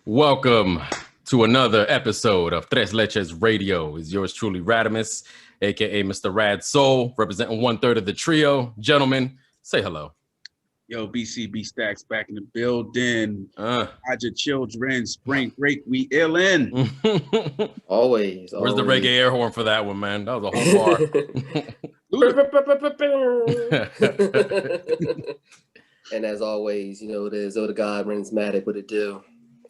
Welcome to another episode of Tres Leches Radio. It's yours truly, Radimus, aka Mr. Rad Soul, representing 1/3 of the trio. Gentlemen, say hello. Yo, BCB Stacks back in the building. How's your children? Spring break, we illin'. Always. Where's the reggae air horn for that one, man? That was a whole bar. And as always, you know, it is the God Rings Matic, what it do.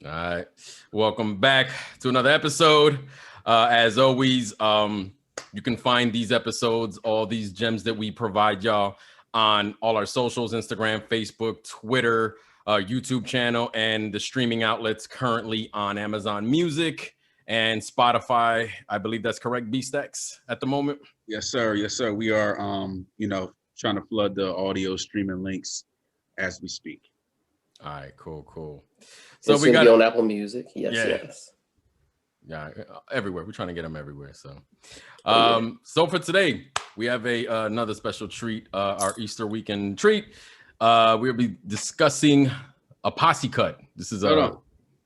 All right. Welcome back to another episode. As always, you can find these episodes, all these gems that we provide y'all on all our socials, Instagram, Facebook, Twitter, YouTube channel, and the streaming outlets currently on Amazon Music and Spotify. I believe that's correct, B-Stacks, at the moment? Yes, sir. Yes, sir. We are, trying to flood the audio streaming links as we speak. All right, cool. So we got on Apple Music. Yes. Yeah, everywhere. We're trying to get them everywhere. So, So for today, we have another special treat, our Easter weekend treat. We'll be discussing a posse cut. This is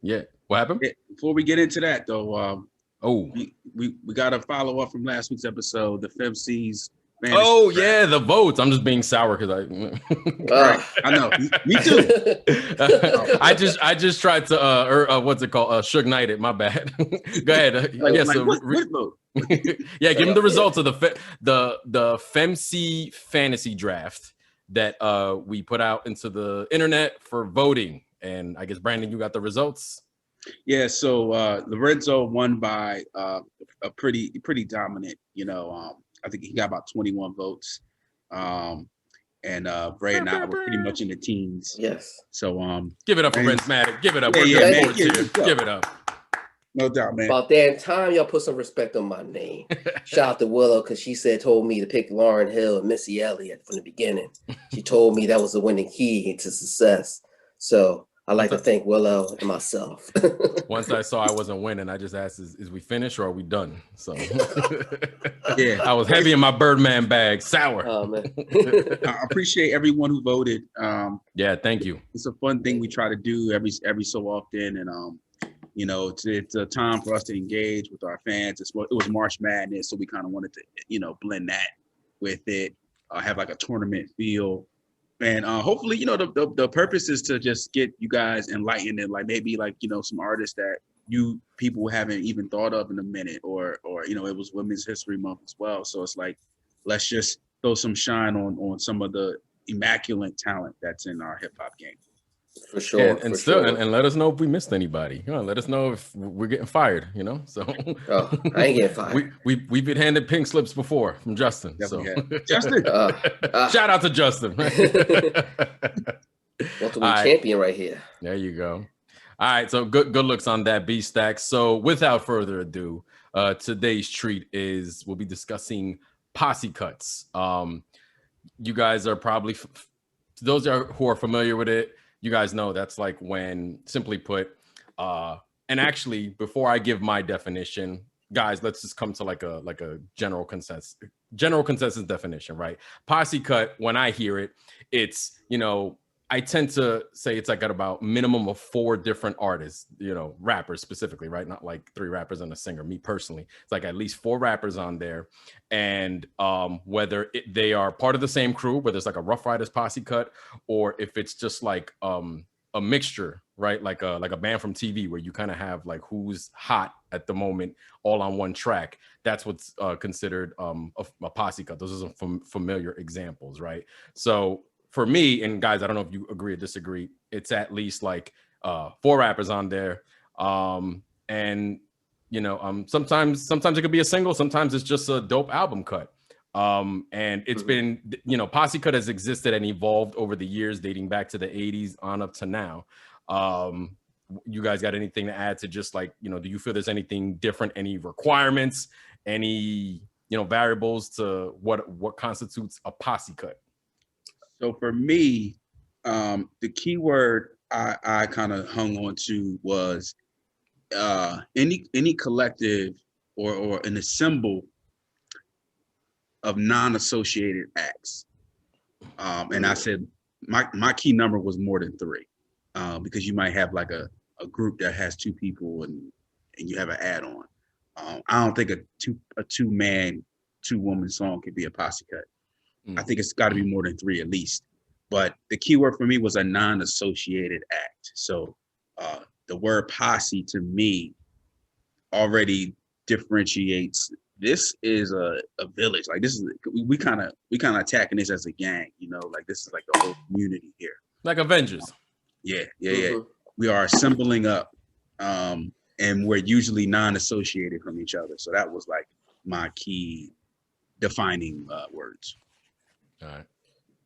yeah. What happened? Before we get into that, though, we got a follow up from last week's episode, the FemC's. Yeah, the votes. I'm just being sour because I know. Me too. I just tried to what's it called? Suge Knighted. My bad. Go ahead. What vote? Yeah, give me the results of the FemC fantasy draft that we put out into the internet for voting. And I guess Brandon, you got the results. Yeah, so Lorenzo won by a pretty dominant, I think he got about 21 votes. And Bray and I were pretty much in the teens. Yes. So give it up for Vince Maddox. Give it up. Give it up. No doubt, man. About damn time y'all put some respect on my name. Shout out to Willow because she told me to pick Lauryn Hill and Missy Elliott from the beginning. She told me that was the winning key to success. So I like to thank Willow and myself. Once I saw I wasn't winning, I just asked, is we finished or are we done? So yeah, I was heavy in my Birdman bag, sour. Oh, man. I appreciate everyone who voted. Yeah, thank you. It's a fun thing we try to do every so often, and it's a time for us to engage with our fans. It was March Madness, so we kind of wanted to blend that with it, have like a tournament feel. And hopefully, the purpose is to just get you guys enlightened and maybe some artists that you people haven't even thought of in a minute, or it was Women's History Month as well. So it's let's just throw some shine on some of the immaculate talent that's in our hip hop game. For sure. And let us know if we missed anybody. Let us know if we're getting fired, So I ain't getting fired. We've been handed pink slips before from Justin. Justin. Shout out to Justin. Ultimate champion right here. There you go. All right, so good looks on that B-Stack. So without further ado, today's treat is we'll be discussing posse cuts. You guys are probably those who are familiar with it. You guys know that's like when, simply put, and actually, before I give my definition, guys, let's just come to like a general consensus definition, right? Posse cut, when I hear it, it's, I tend to say it's like at about minimum of 4 different artists, rappers specifically, right? Not like 3 rappers and a singer. Me personally, it's like at least 4 rappers on there. And whether they are part of the same crew, whether it's like a Rough Riders posse cut, or if it's just like a mixture, right? Like a band from TV where you kind of have like who's hot at the moment all on one track. That's what's considered a posse cut. Those are some familiar examples, right? So for me, and guys, I don't know if you agree or disagree, it's at least like 4 rappers on there. And sometimes it could be a single, sometimes it's just a dope album cut. And it's been, posse cut has existed and evolved over the years, dating back to the 80s on up to now. You guys got anything to add to just do you feel there's anything different, any requirements, any, variables to what constitutes a posse cut? So for me, the key word I kind of hung on to was any collective or an assemble of non-associated acts. And I said my key number was more than 3, because you might have like a a group that has two people and you have an add-on. I don't think a two-man, two-woman song could be a posse cut. I think it's got to be more than three at least. But the key word for me was a non-associated act. So the word posse to me already differentiates. This is a village. Like this is we kind of attacking this as a gang. You know, like this is like the whole community here. Like Avengers. Yeah. We are assembling up, and we're usually non-associated from each other. So that was like my key defining words. All right.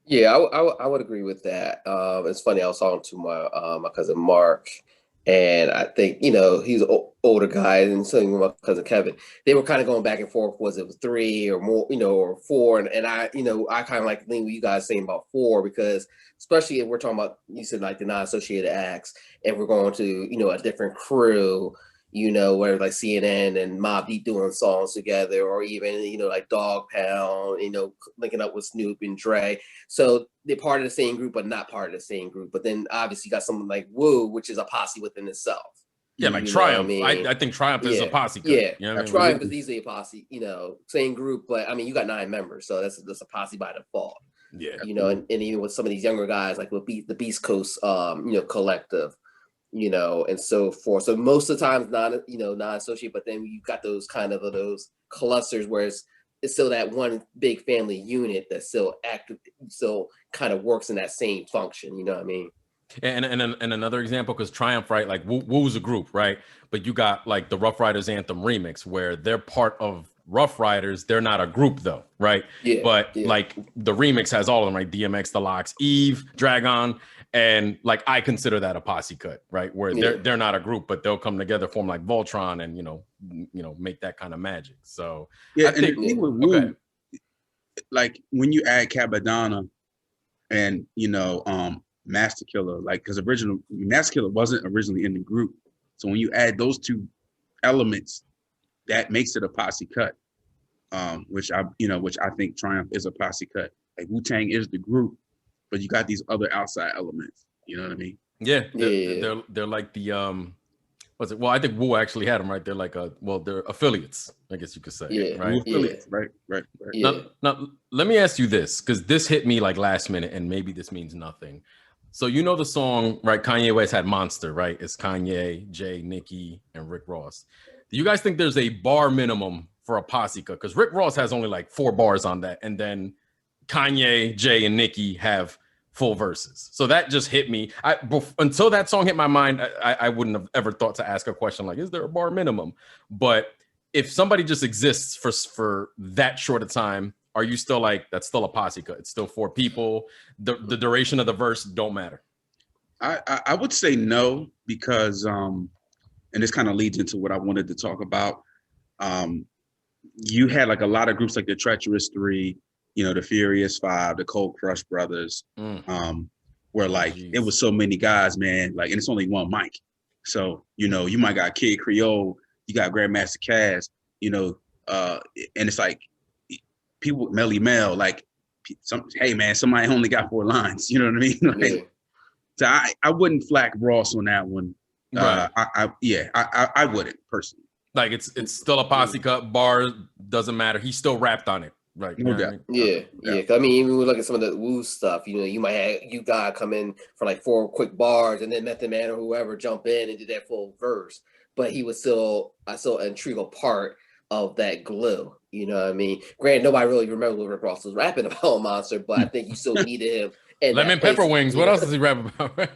Yeah, I would agree with that. It's funny. I was talking to my cousin Mark, and I think he's an older guy, and so my cousin Kevin. They were kind of going back and forth. Was it three or more, or four? And I kind of like lean with you guys saying about four, because especially if we're talking about, you said like the non-associated acts, and we're going to a different crew. Where like CNN and Mobb Deep doing songs together, or even, like Dog Pound, linking up with Snoop and Dre. So they're part of the same group, but not part of the same group. But then obviously you got someone like Woo, which is a posse within itself. Yeah, like Triumph. I think Triumph is a posse cut. Yeah, you know what I mean? Triumph is easily a posse, same group, but I mean, you got 9 members, so that's a posse by default. Yeah. And even with some of these younger guys, like with the Beast Coast, collective, and so forth. So most of the time, non-associated, but then you got those kind of those clusters where it's still that one big family unit that still kind of works in that same function. You know what I mean? And another example, because Triumph, right? Like Woo's a group, right? But you got like the Rough Riders Anthem remix, where they're part of Rough Riders. They're not a group though, right? Yeah. But like the remix has all of them, right? DMX, The Lox, Eve, Dragon. And like I consider that a posse cut, right? Where they're not a group, but they'll come together, form like Voltron, and make that kind of magic. So yeah, I think, and the thing with Woo, like when you add Cabadonna and Master Killer, like because original Master Killer wasn't originally in the group, so when you add those two elements, that makes it a posse cut. Which I think Triumph is a posse cut. Like Wu-Tang is the group, but you got these other outside elements. You know what I mean? Yeah, they're like the what's it? Well, I think Wu actually had them, right? They're like they're affiliates, I guess you could say. Yeah, right. Affiliates, right. Yeah. Now, let me ask you this, because this hit me like last minute, and maybe this means nothing. So the song, right? Kanye West had Monster, right? It's Kanye, Jay, Nicki, and Rick Ross. Do you guys think there's a bar minimum for a posse cut? Because Rick Ross has only like 4 bars on that, and then Kanye, Jay, and Nicki have full verses. So that just hit me. Until that song hit my mind, I wouldn't have ever thought to ask a question like, is there a bar minimum? But if somebody just exists for that short a time, are you still like, that's still a posse cut? It's still 4 people. The duration of the verse don't matter. I would say no, because and this kind of leads into what I wanted to talk about. You had like a lot of groups like the Treacherous 3, the Furious 5, the Cold Crush Brothers, where like it was so many guys, man, like, and it's only one mic. So, you might got Kid Creole, you got Grandmaster Caz, and it's like people, Melly Mel, like, hey man, somebody only got 4 lines, you know what I mean? Like, so I wouldn't flack Ross on that one. Right. I wouldn't personally. Like it's still a posse cut. Bar doesn't matter. He still rapped on it. Right. No doubt. Yeah. I mean, even we look at some of the Woo stuff, you might have you guys come in for like 4 quick bars, and then Method Man or whoever jump in and do that full verse. But he was still an integral part of that glue. You know what I mean? Granted, nobody really remembers what Rick Ross was rapping about Monster, but I think you still needed him. And Lemon Pepper Wings. What else does he rap about?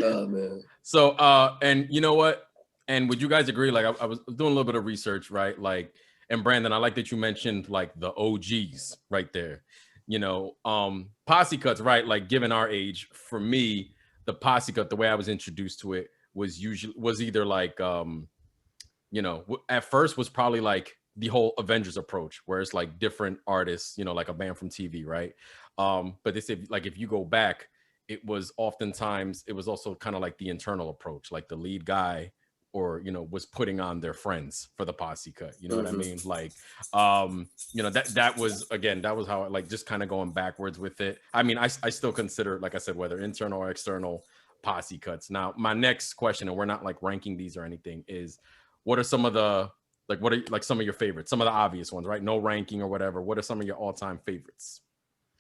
Oh man. So and you know what? And would you guys agree? Like I was doing a little bit of research, right? Like, and Brandon, I like that you mentioned like the OGs right there. Posse cuts, right? Like given our age, for me, the posse cut, the way I was introduced to it was either like at first was probably like the whole Avengers approach, where it's like different artists, like a band from TV, right? But they said like if you go back, it was also kind of like the internal approach, like the lead guy or was putting on their friends for the posse cut. You know what I Mhm. mean? Like, that was, again, that was how I, like, just kind of going backwards with it. I mean, I still consider, like I said, whether internal or external, posse cuts. Now, my next question, and we're not like ranking these or anything, is what are some of the, like, what are like some of your favorites? Some of the obvious ones, right? No ranking or whatever. What are some of your all-time favorites?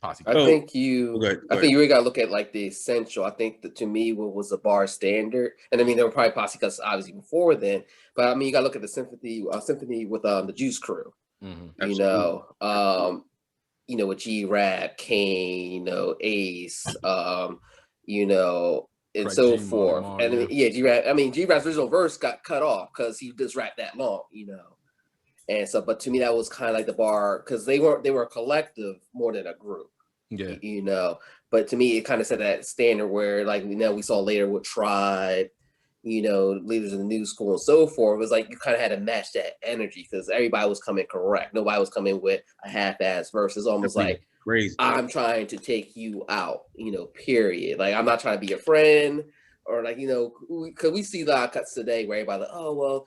Posse I cuts. think Go ahead, I go think you really gotta look at like the essential. I think that to me, what was the bar standard, and I mean there were probably posse cuts obviously before then, but I mean you gotta look at the symphony with the Juice Crew. Mhm. Absolutely. With G Rap, Kane, Ace, you know, and Craig so G, Marley forth. Marl, And I yeah. mean, yeah, G Rap. I mean, G Rap's original verse got cut off because he just rapped that long. And so, but to me, that was kind of like the bar because they were a collective more than a group. Yeah. But to me, it kind of set that standard where, like, we saw later with Tribe, leaders in the new school and so forth. It was like you kind of had to match that energy because everybody was coming correct. Nobody was coming with a half-ass verse. It's almost like Crazy. I'm trying to take you out, period. Like I'm not trying to be your friend. Or like, because we see a lot of cuts today where everybody like, oh, well,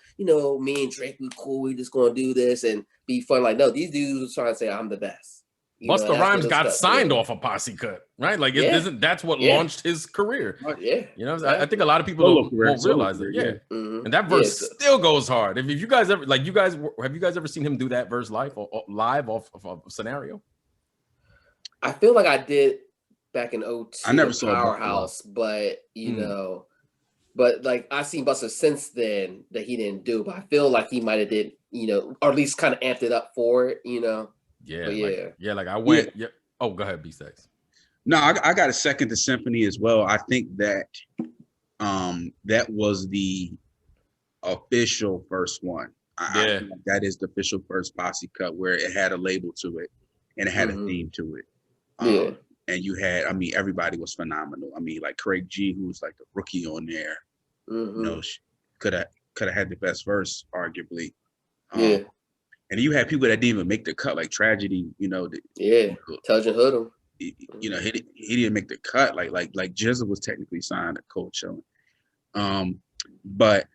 me and Drake, we cool. We just going to do this and be fun. Like, no, these dudes are trying to say I'm the best. Busta Rhymes got signed did. off a posse cut, right? Like, that's what Yeah. launched his career. Yeah. I think a lot of people won't realize that. Yeah. Mm-hmm. And that verse still goes hard. If you guys ever, like, have you guys ever seen him do that verse live off of a scenario? I feel like I did back in 02. I never saw Powerhouse, but but like I've seen Buster since then that he didn't do, but I feel like he might have did, or at least kind of amped it up for it, Yeah, but like I went. Yeah. Oh, go ahead, B-Sex. No, I got to second the symphony as well. I think that that was the official first one. I think that is the official first posse cut where it had a label to it and it had a theme to it. And you had, I mean, everybody was phenomenal. I mean, like Craig G, who was like the rookie on there, could have had the best verse, arguably. And you had people that didn't even make the cut, like Tragedy, Touching Hood'em. He didn't make the cut. Like Jizza was technically signed to Cold Chillin'. But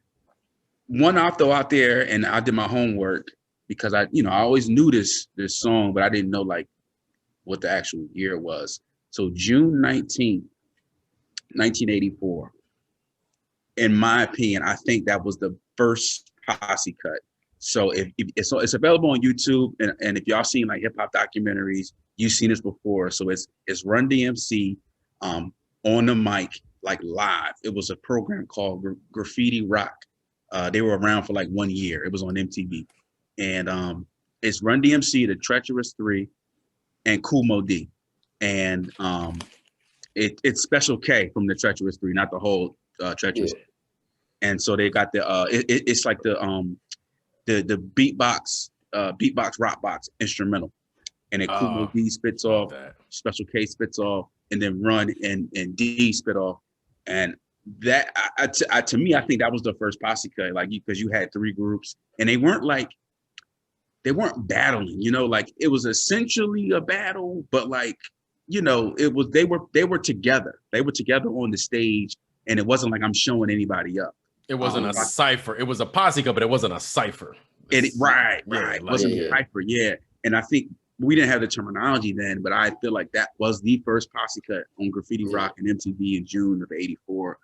one I'll throw out there, and I did my homework because I always knew this song, but I didn't know like what the actual year was. So June 19th, 1984. In my opinion, I think that was the first posse cut. So if it's available on YouTube, and if y'all seen like hip hop documentaries, you've seen this before. So it's Run DMC on the mic, like live. It was a program called Graffiti Rock. They were around for like 1 year. It was on MTV, and it's Run DMC, the Treacherous Three, and Kool Moe Dee, and it's Special K from the Treacherous Three, not the whole Treacherous. Yeah. And so they got the it's like the beatbox rock box instrumental, and then Kool Moe Dee spits off, Special K spits off, and then Run and D spit off, and that to me, I think that was the first posse cut, like because you had three groups and they weren't battling, like it was essentially a battle, but like it was they were together on the stage, and it wasn't like I'm showing anybody up. It wasn't a cipher. It was a posse cut, but it wasn't a cipher. Right. It wasn't a cipher, and I think we didn't have the terminology then, but I feel like that was the first posse cut on Graffiti Rock and MTV in June of '84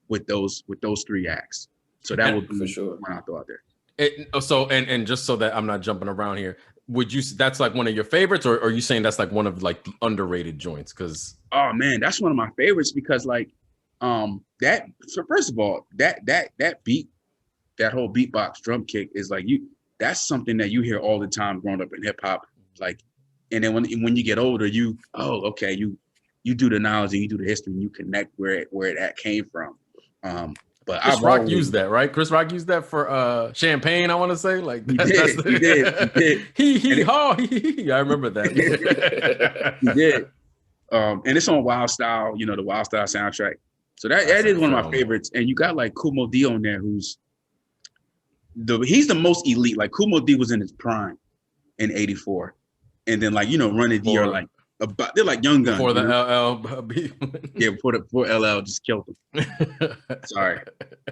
with those three acts. So that would be for sure one I throw out there. So just so that I'm not jumping around here, that's like one of your favorites, or are you saying that's like one of like the underrated joints? Because man, that's one of my favorites because like that. So first of all, that beat, that whole beatbox drum kick is like that's something that you hear all the time growing up in hip hop. Like, and then when you get older, you do the knowledge and you do the history and you connect where that came from. But Chris Rock used that, right? Chris Rock used that for Champagne, I want to say. Like he did. He. I remember that. He did. And it's on Wild Style, the Wild Style soundtrack. So that is one of my favorites. And you got like Kool Moe Dee on there, he's the most elite. Like Kool Moe Dee was in his prime in '84, and then like Run and D are like about they're like Young Guns. Before the you know? LL. Yeah, before LL just killed him. Sorry.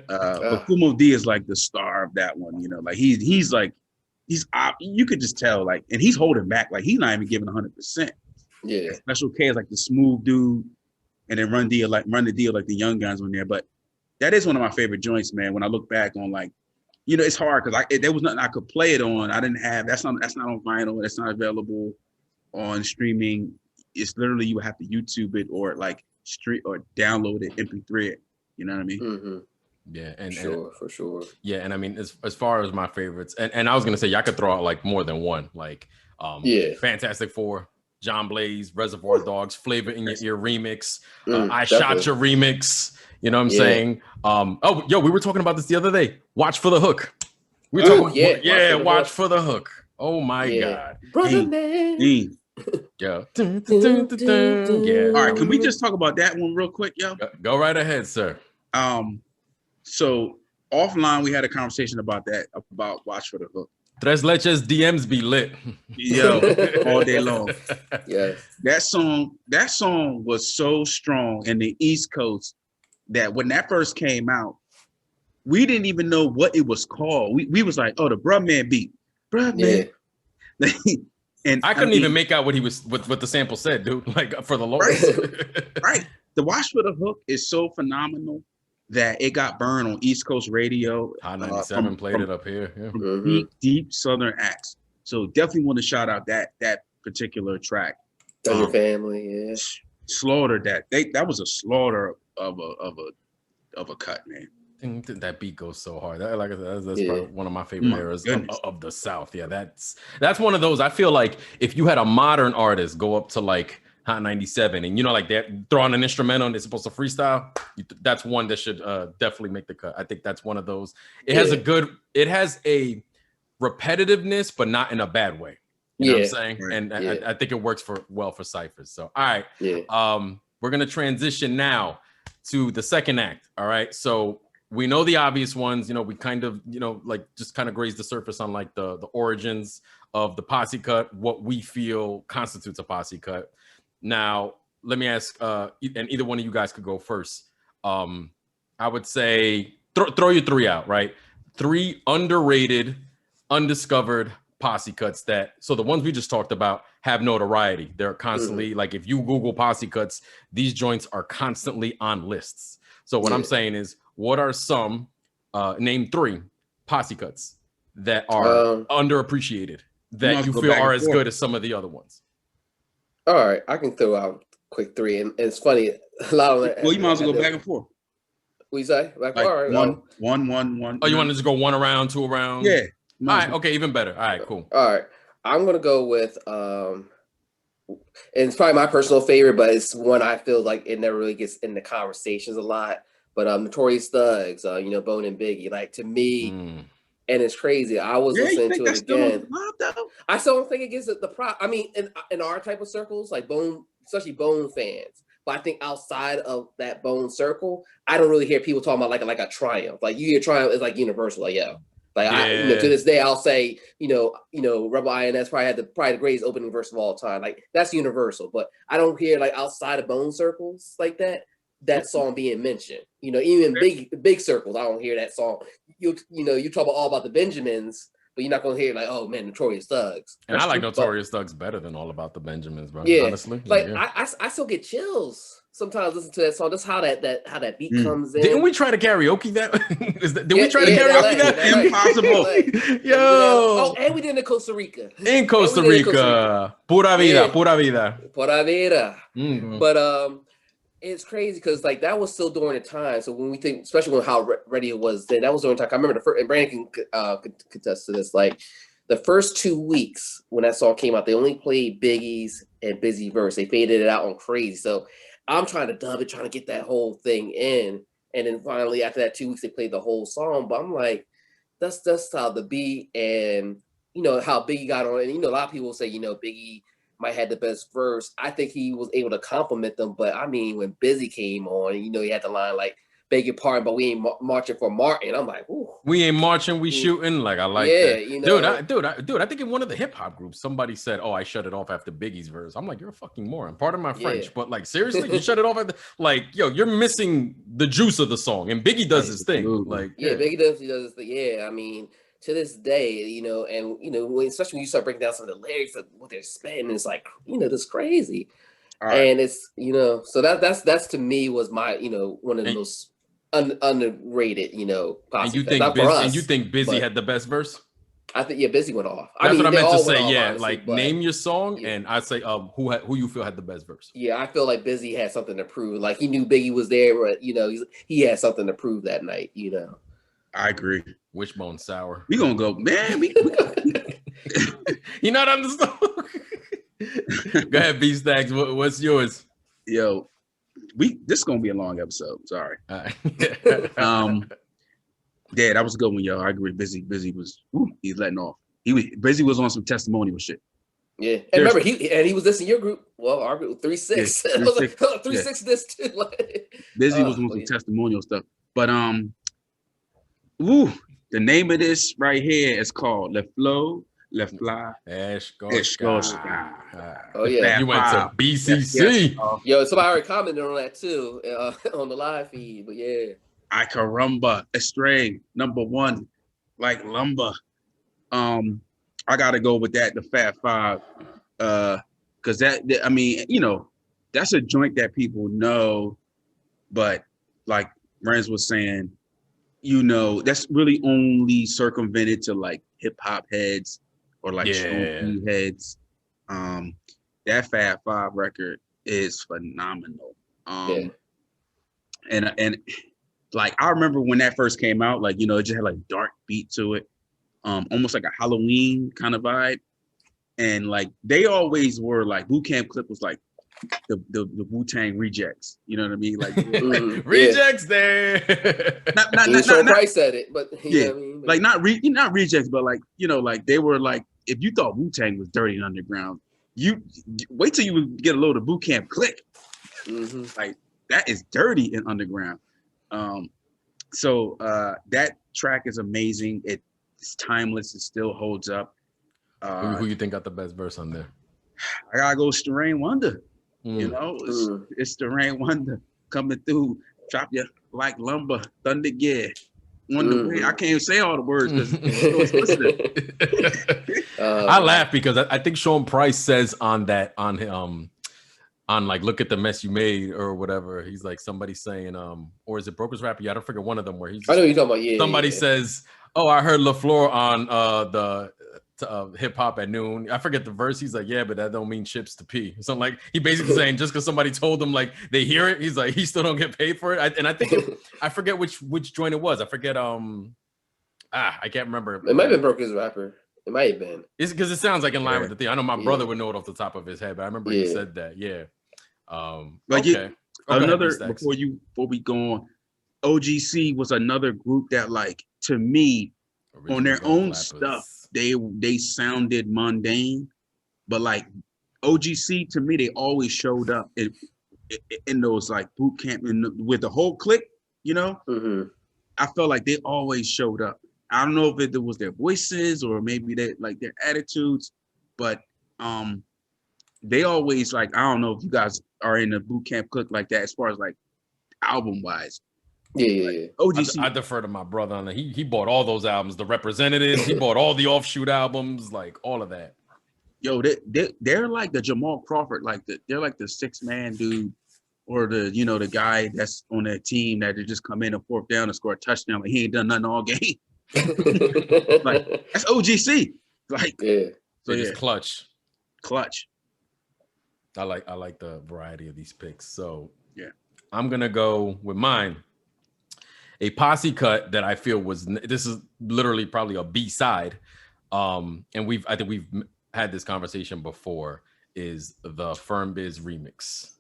But Ah. Fumo D is like the star of that one, you know. Like he's like you could just tell, like, and he's holding back, like he's not even giving 100%. Yeah. Special K is like the smooth dude, and then Run the Deal like the Young Guns on there. But that is one of my favorite joints, man. When I look back on, like, you know, it's hard because there was nothing I could play it on. I didn't have that's not on vinyl. That's not available on streaming. It's literally you would have to YouTube it or like street or download it, MP3 it. You know what I mean? Mm-hmm. Yeah, and For sure. Yeah, and I mean, as far as my favorites, and I was gonna say y'all could throw out like more than one, like Fantastic Four, John Blaze, Reservoir Dogs, Flavor in Your Ear remix, I Shot Your remix. You know what I'm saying? Oh, yo, we were talking about this the other day. Watch for the Hook. We were talking, Watch for the Hook. Oh my God, brother man. Yeah. Yeah. All right, can we just talk about that one real quick, yo? Go right ahead, sir. So offline, we had a conversation about Watch for the Hook. Tres Leches DMs be lit. Yo, all day long. Yeah. That song was so strong in the East Coast that when that first came out, we didn't even know what it was called. We was like, oh, the Bruh Man beat. Bruh Man. And I couldn't even make out what he was what the sample said, dude. Like for the longest. Right. The Watch for the Hook is so phenomenal that it got burned on East Coast radio. Hot 97 played it up here. Yeah. From deep Southern acts. So definitely want to shout out that particular track. Your family, yeah. Slaughtered that. That was a slaughter of a cut, man. That beat goes so hard. That's probably one of my favorite eras of the South. Yeah, that's one of those. I feel like if you had a modern artist go up to like Hot 97 and, you know, like they're throwing an instrumental and they're supposed to freestyle, that's one that should definitely make the cut. I think that's one of those. It has a repetitiveness, but not in a bad way. You know what I'm saying? Right. And I think it works well for ciphers. So, all right. We're going to transition now to the second act. All right. So we know the obvious ones, you know, we kind of, you know, like just kind of grazed the surface on like the origins of the posse cut, what we feel constitutes a posse cut. Now, let me ask, and either one of you guys could go first. I would say throw your three out, right? 3 underrated, undiscovered posse cuts so the ones we just talked about have notoriety. They're constantly, like if you Google posse cuts, these joints are constantly on lists. So what I'm saying is, what are some, name 3 posse cuts that are underappreciated that you feel are as good as some of the other ones? All right, I can throw out quick 3, and it's funny. A lot of well, you might as well go back and forth. What you say? Like all right, one. Oh, you want to just go 1 around, 2 around? Yeah. All right. Okay, even better. All right, cool. All right, I'm gonna go with and it's probably my personal favorite, but it's one I feel like it never really gets in the conversations a lot. But Notorious Thugs, you know, Bone and Biggie, like to me, and it's crazy. I was listening to it again. I still don't think it gives it the prop. I mean, in our type of circles, like Bone, especially Bone fans. But I think outside of that Bone circle, I don't really hear people talking about like a Triumph. Like you hear Triumph is like universal, like Like I, to this day, I'll say, Rebel INS probably had the greatest opening verse of all time. Like that's universal, but I don't hear like outside of Bone circles like that song being mentioned. Even big circles, I don't hear that song. You talk all about the Benjamins, but you're not gonna hear like, oh man, Notorious Thugs. And I like Notorious Thugs better than All About the Benjamins, bro. Yeah, honestly, like I still get chills sometimes listen to that song. That's how that beat comes in. Didn't we try to karaoke that? Did we try to karaoke that? Impossible. Yo. Oh, and we did it in Costa Rica. In Costa Rica. Pura vida, pura vida. Pura vida. Mm-hmm. But it's crazy because like that was still during the time. So when we think, especially when how ready it was then, that was during the time. I remember the first, and Brandon can contest to this. Like the first 2 weeks when that song came out, they only played Biggie's and Busy verse. They faded it out on Crazy. So I'm trying to dub it, trying to get that whole thing in. And then finally after that 2 weeks, they played the whole song. But I'm like, that's how the beat and how Biggie got on. And a lot of people say, Biggie might have the best verse. I think he was able to compliment them. But I mean, when Busy came on, he had the line like, beg your pardon, but we ain't marching for Martin. I'm like, ooh. We ain't marching, we shooting. Like I like Yeah, that, you know. dude. I think in one of the hip hop groups, somebody said, "Oh, I shut it off after Biggie's verse." I'm like, "You're a fucking moron." Pardon my French, Yeah. but like seriously, you shut it off after like, yo, you're missing the juice of the song. And Biggie does his thing. Absolutely. Like, Yeah, Biggie definitely does this thing. Yeah, I mean, to this day, you know, and you know, especially when you start breaking down some of the lyrics of what they're spitting, it's like, you know, this crazy. All right. And it's, you know, so that's to me was my, you know, one of the most underrated, you know, and you Posse. Not think for us, and you think Busy but had the best verse? I think Busy went off. That's what I they meant to all went say. off, Yeah, honestly, like but name your song, yeah. and I say who you feel had the best verse. Yeah, I feel like Busy had something to prove. Like he knew Biggie was there, but you know, he had something to prove that night. You know, I agree. Wishbone sour. We gonna go, man. You not understand. Go ahead, B Stacks. What's yours? Yo, this is gonna be a long episode. Sorry. Right. Yeah, that was a good one, yo. I agree. Busy was he's letting off. Busy was on some testimonial shit. Yeah, and remember he was this in your group. Well, our group 3-6. Yeah, 3-6. 3-6 this too. Busy was on some testimonial stuff. But the name of this right here is called Le Flow, Le Fly, Escoshka. Oh yeah, you went to BCC. Yes. Yo, somebody already commented on that too on the live feed. But yeah, I caramba, Astray, number one, like lumber. I gotta go with that, the Fat Five, because I mean, you know, that's a joint that people know, but like Renz was saying, you know, that's really only circumvented to like hip hop heads or like heads. That Fat Five record is phenomenal. And like I remember when that first came out, like, you know, it just had like dark beat to it. Almost like a Halloween kind of vibe. And like they always were like Boot Camp Clip was like the Wu-Tang rejects. You know what I mean? Like rejects there. not Price said it, but yeah, know what I mean? Like not rejects, but like, you know, like they were like, if you thought Wu-Tang was dirty and underground, you wait till you get a load of Boot Camp Click. Like that is dirty and underground. So that track is amazing. It's timeless. It still holds up. Who you think got the best verse on there? I gotta go Starain Wonder. You know, it's Starain Wonder coming through. Drop you like lumber, thunder gear. Wonder way. I can't even say all the words because it's listening. I laugh because I think Sean Price says on like look at the mess you made or whatever. He's like somebody saying or is it Broker's Rapper? Yeah, I don't forget one of them where he's. I know you're talking about. Yeah. Somebody says, "Oh, I heard LaFleur on the hip hop at noon." I forget the verse. He's like, "Yeah, but that don't mean chips to pee." Something like he basically saying just because somebody told him like they hear it, he's like he still don't get paid for it. And I think I forget which joint it was. I forget. I can't remember. It might have been Broker's Rapper. It might have been. It's because it sounds like in line with the thing. I know my brother would know it off the top of his head, but I remember he said that. Yeah. Like okay. Another before we go on, OGC was another group that like to me original on their own stuff they sounded mundane, but like OGC to me they always showed up in those like boot camp with the whole clique, you know. I felt like they always showed up. I don't know if it was their voices or maybe they like their attitudes, but they always like, I don't know if you guys are in a boot camp clique like that as far as like album wise. Yeah. OGC. I defer to my brother on that. He bought all those albums, the Representatives. He bought all the offshoot albums, like all of that. Yo, they're like the Jamal Crawford, like they're like the 6-man dude, or the guy that's on that team that just come in and fourth down and score a touchdown. Like he ain't done nothing all game. Like that's OGC. Like So just clutch. I like the variety of these picks. So yeah, I'm gonna go with mine. A Posse cut that I feel this is literally probably a B-side. And I think we've had this conversation before, is the Firm Biz remix.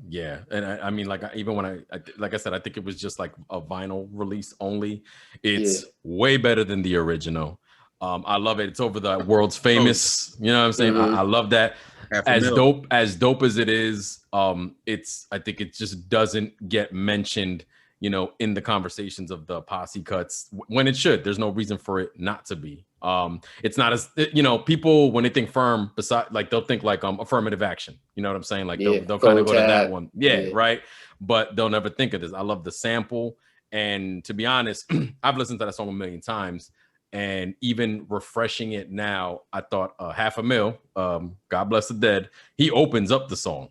Yeah. And I mean, like, even when like I said, I think it was just like a vinyl release only. It's way better than the original. I love it. It's over the world's famous. You know what I'm saying? I love that. As dope as it is, I think it just doesn't get mentioned you know, in the conversations of the posse cuts when it should. There's no reason for it not to be. It's not as, you know, people when they think firm, beside like they'll think like affirmative action. You know what I'm saying? Like they'll kind of go to that one. Yeah, right. But they'll never think of this. I love the sample. And to be honest, I've listened to that song a million times. And even refreshing it now, I thought Half a Mil, God Bless the Dead, he opens up the song.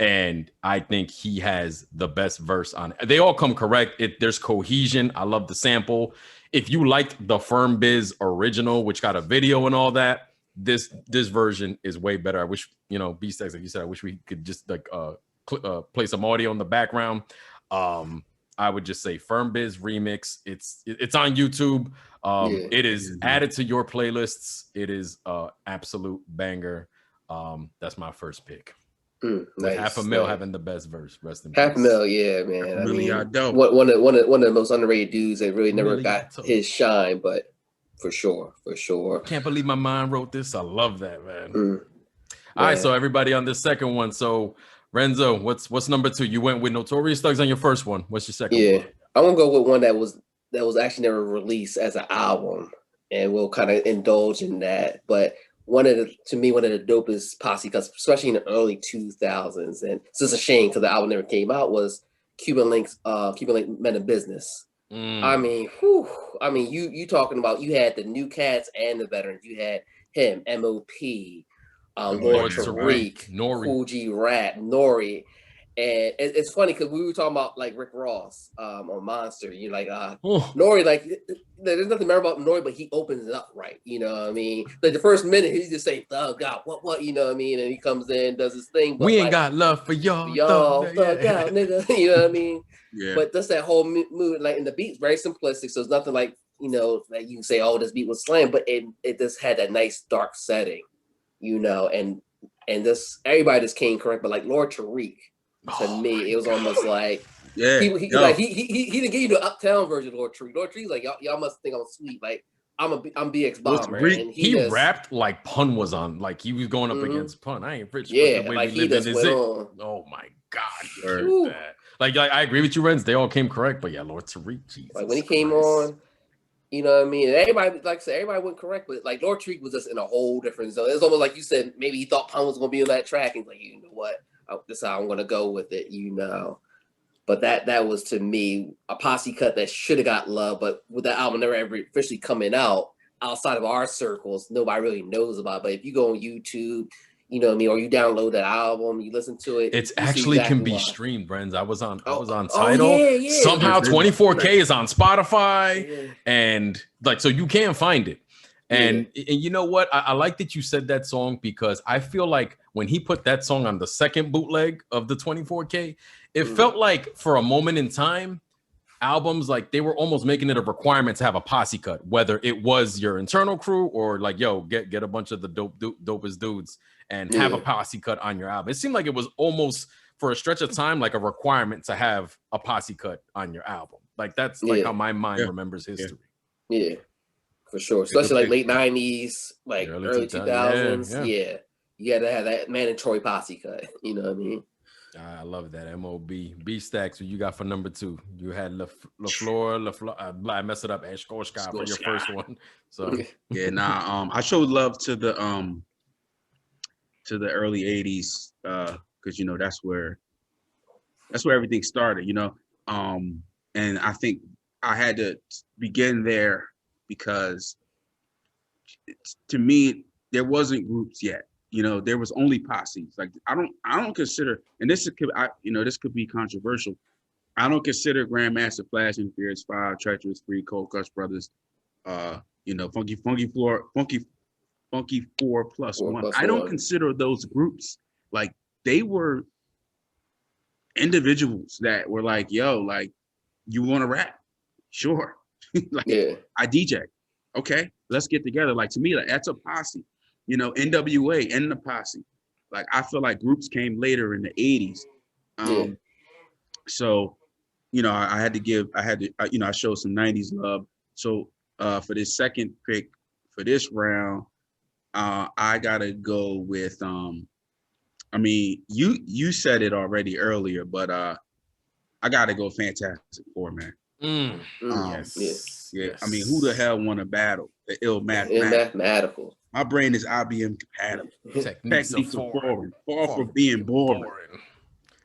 And I think he has the best verse on it. They all come correct. There's cohesion. I love the sample. If you liked the Firm Biz original, which got a video and all that, this version is way better. I wish, you know, B-Stacks, like you said, I wish we could just like play some audio in the background. I would just say Firm Biz remix. It's on YouTube. It is added to your playlists. It is absolute banger. That's my first pick. Nice, Half a Mil having the best verse. Rest in peace. Half a Mil, yeah, man. I mean, dope. One of the most underrated dudes that really never got his shine, but for sure. Can't believe my mind wrote this. I love that, man. All right, so everybody on this second one. So Renzo, what's number 2? You went with Notorious Thugs on your first one. What's your second one? Yeah, I want to go with one that was actually never released as an album, and we'll kind of indulge in that. But one of the dopest posse cuts, especially in the early 2000s, and it's just a shame because the album never came out, was Cuban Link Men of Business. I mean, you talking about, you had the new cats and the veterans. You had him, M.O.P., Lord Tariq, Kool G Rap, Nori. And it's funny because we were talking about like Rick Ross on Monster. You're like, Nori, like there's nothing memorable about Nori, but he opens it up right. You know what I mean? Like the first minute, he just say, "Thug out, what?" You know what I mean? And he comes in, does his thing. But we ain't got love for y'all, thug out, nigga. You know what I mean? Yeah. But that's that whole mood, like, in the beat's very simplistic, so it's nothing like, you know, like you can say, "Oh, this beat was slam," but it just had that nice dark setting, you know, and this everybody just came correct, but like Lord Tariq. To me, it was almost like he didn't give you the uptown version of Lord Tariq. Lord Tariq's like, y'all must think I'm sweet. Like I'm BX Bomber. And he rapped like Pun was on, like he was going up against Pun. I ain't rich. Yeah, but the way like we he just went on. Oh my God, like I agree with you, Renz. They all came correct, but yeah, Lord Tariq, Jesus like when he came on, you know what I mean? And everybody, like I said, everybody went correct, but like Lord Tariq was just in a whole different zone. It's almost like you said, maybe he thought Pun was gonna be on that track, and he's like, you know what? This is how I'm gonna go with it, you know. But that was, to me, a posse cut that should have got love, but with that album never ever officially coming out outside of our circles, nobody really knows about it. But if you go on YouTube, you know what I mean, or you download that album, you listen to it, it's actually can be streamed, Brenz. I was on Tidal. Somehow 24K is on Spotify, and like, so you can find it. And you know what? I like that you said that song, because I feel like when he put that song on the second bootleg of the 24K, it felt like for a moment in time, albums, like they were almost making it a requirement to have a posse cut, whether it was your internal crew or like, yo, get a bunch of the dopest dudes and have a posse cut on your album. It seemed like it was almost, for a stretch of time, like a requirement to have a posse cut on your album. Like that's like how my mind remembers history. Yeah. For sure, especially like late 90s, like early 2000s. Yeah. You had to have that mandatory posse cut. You know what I mean? I love that. M.O.B. B-Stacks, what you got for number 2? You had LaFleur. I messed it up. Ashkoshka for your first one. So I showed love to the early 80s because you know that's where everything started. You know, and I think I had to begin there, because to me there wasn't groups yet. You know, there was only posses. Like I don't consider, and this could be controversial. I don't consider Grandmaster Flash and Furious 5, Treacherous 3, Cold Crush Brothers, Funky 4 plus 1. I don't consider those groups. Like they were individuals that were like, yo, like, you want to rap? Sure. I DJ. Okay, let's get together. Like, to me, like, that's a posse. You know, NWA and the Posse. Like, I feel like groups came later in the 80s. So, you know, I showed some 90s love. So for this second pick for this round, I gotta go with I mean, you said it already earlier, but I gotta go Fantastic Four, man. Yes. Yeah. Yes. I mean, who the hell won a battle? The ill Mathematical. My brain is IBM compatible. Techniques are foreign. Far from being boring.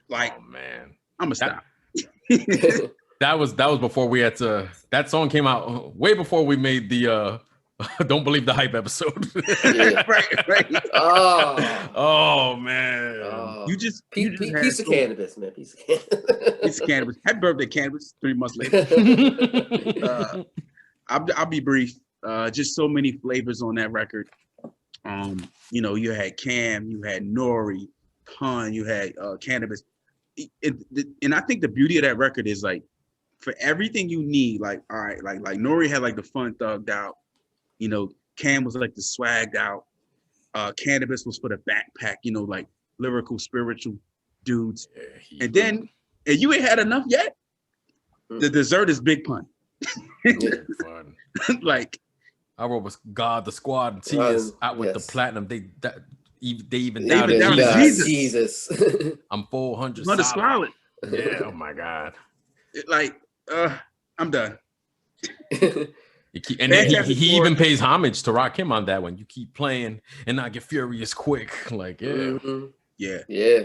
Like, oh man, I'm gonna stop. That was before we had to. That song came out way before we made the Don't Believe the Hype episode. right. Oh man. You just piece of cannabis, man. Piece of cannabis. Happy birthday, cannabis. 3 months later. I'll be brief. Just so many flavors on that record. You know, you had Cam, you had Nori, Pun, you had Cannabis. And I think the beauty of that record is like, for everything you need, like, all right, like Nori had like the fun thugged out, you know, Cam was like the swagged out, Cannabis was for the backpack, you know, like lyrical, spiritual dudes. Yeah, and you ain't had enough yet. The dessert is Big Pun. Fun. Like, I wrote with God, the Squad, and Tears out with the platinum. They even doubted Jesus. I'm 400 solid. Yeah. Oh my God. I'm done. And then he even pays homage to Rakim on that one. You keep playing and not get furious quick. Like, yeah. Yeah.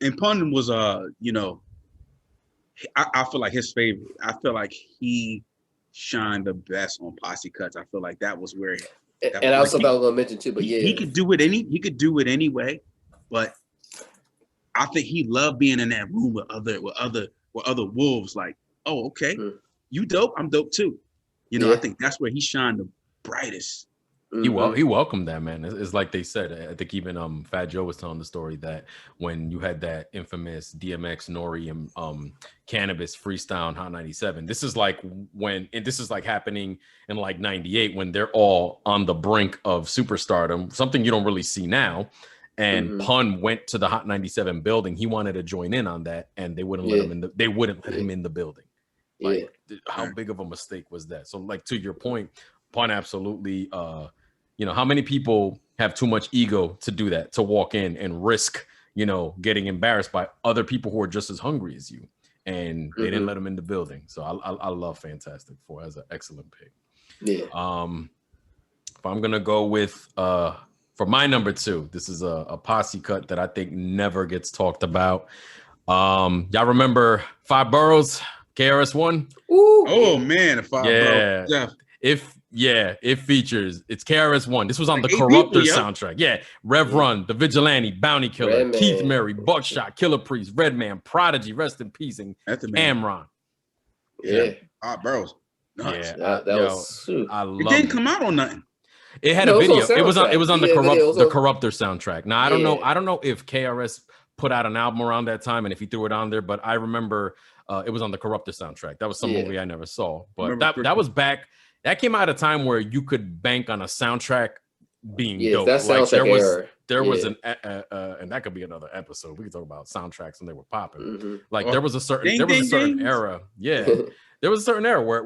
And Pun was you know, I feel like his favorite. I feel like he shined the best on Posse Cuts. I feel like that was where and also that I was gonna mention too, but he could do it anyway, but I think he loved being in that room with other wolves. Like, oh, okay, you dope, I'm dope too. You know, I think that's where he shined the brightest. He welcomed that, man. It's like they said. I think even Fat Joe was telling the story that when you had that infamous DMX, Nori, and Cannabis freestyle on Hot 97. This is like this is like happening in like 98 when they're all on the brink of superstardom, something you don't really see now. And Pun went to the Hot 97 building. He wanted to join in on that, and they wouldn't let him in. They wouldn't let him in the building. Like, how big of a mistake was that? So, like, to your point, Pun absolutely. You know, how many people have too much ego to do that, to walk in and risk, you know, getting embarrassed by other people who are just as hungry as you, and they didn't let him in the building. So I love Fantastic Four as an excellent pick. Yeah. If I'm gonna go with for my number 2, this is a Posse cut that I think never gets talked about. Y'all remember 5 Boroughs, KRS-One? Oh man, 5 Boroughs. Yeah. It features, it's KRS-One. This was on the Corruptor soundtrack. Yeah. Rev Run, The Vigilante, Bounty Killer, Redman, Keith Murray, Buckshot, Killer Priest, Redman, Prodigy, rest in peace, and Cameron. Yeah. 5 Boroughs. Nice. Yeah, that was. I love it. Didn't come out on nothing. It had a video. It was on the Corruptor soundtrack. Now I don't know if KRS put out an album around that time and if he threw it on there, but I remember it was on the Corruptor soundtrack. That was some movie I never saw, but that was back. That came out at a time where you could bank on a soundtrack being dope. That soundtrack there was an and that could be another episode. We could talk about soundtracks when they were popping. Like there was a certain era. Yeah. There was a certain era where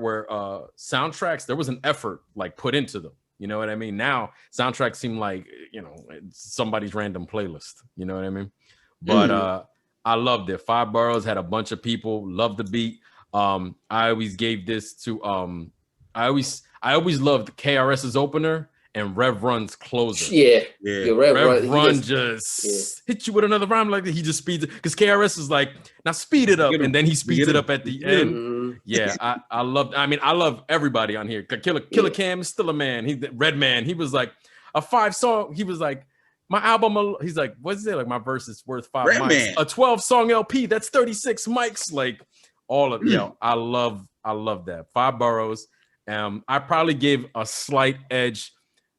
soundtracks, there was an effort like put into them. You know what I mean? Now soundtracks seem like, you know, somebody's random playlist. You know what I mean? But I loved it. 5 Boroughs had a bunch of people, loved the beat. I always gave this to I always loved KRS's opener and Rev Run's closer. Yeah. Rev Run just hit you with another rhyme like that. He just speeds it because KRS is like, now speed it up, and then he speeds it up at the end. Yeah, I love everybody on here. Killer Cam is still a man. Redman. He was like a 5 song. He was like, my album. He's like, what's it like? My verse is worth 5 mics. A 12 song LP. That's 36 mics. Like all of I love that. 5 Boroughs. I probably gave a slight edge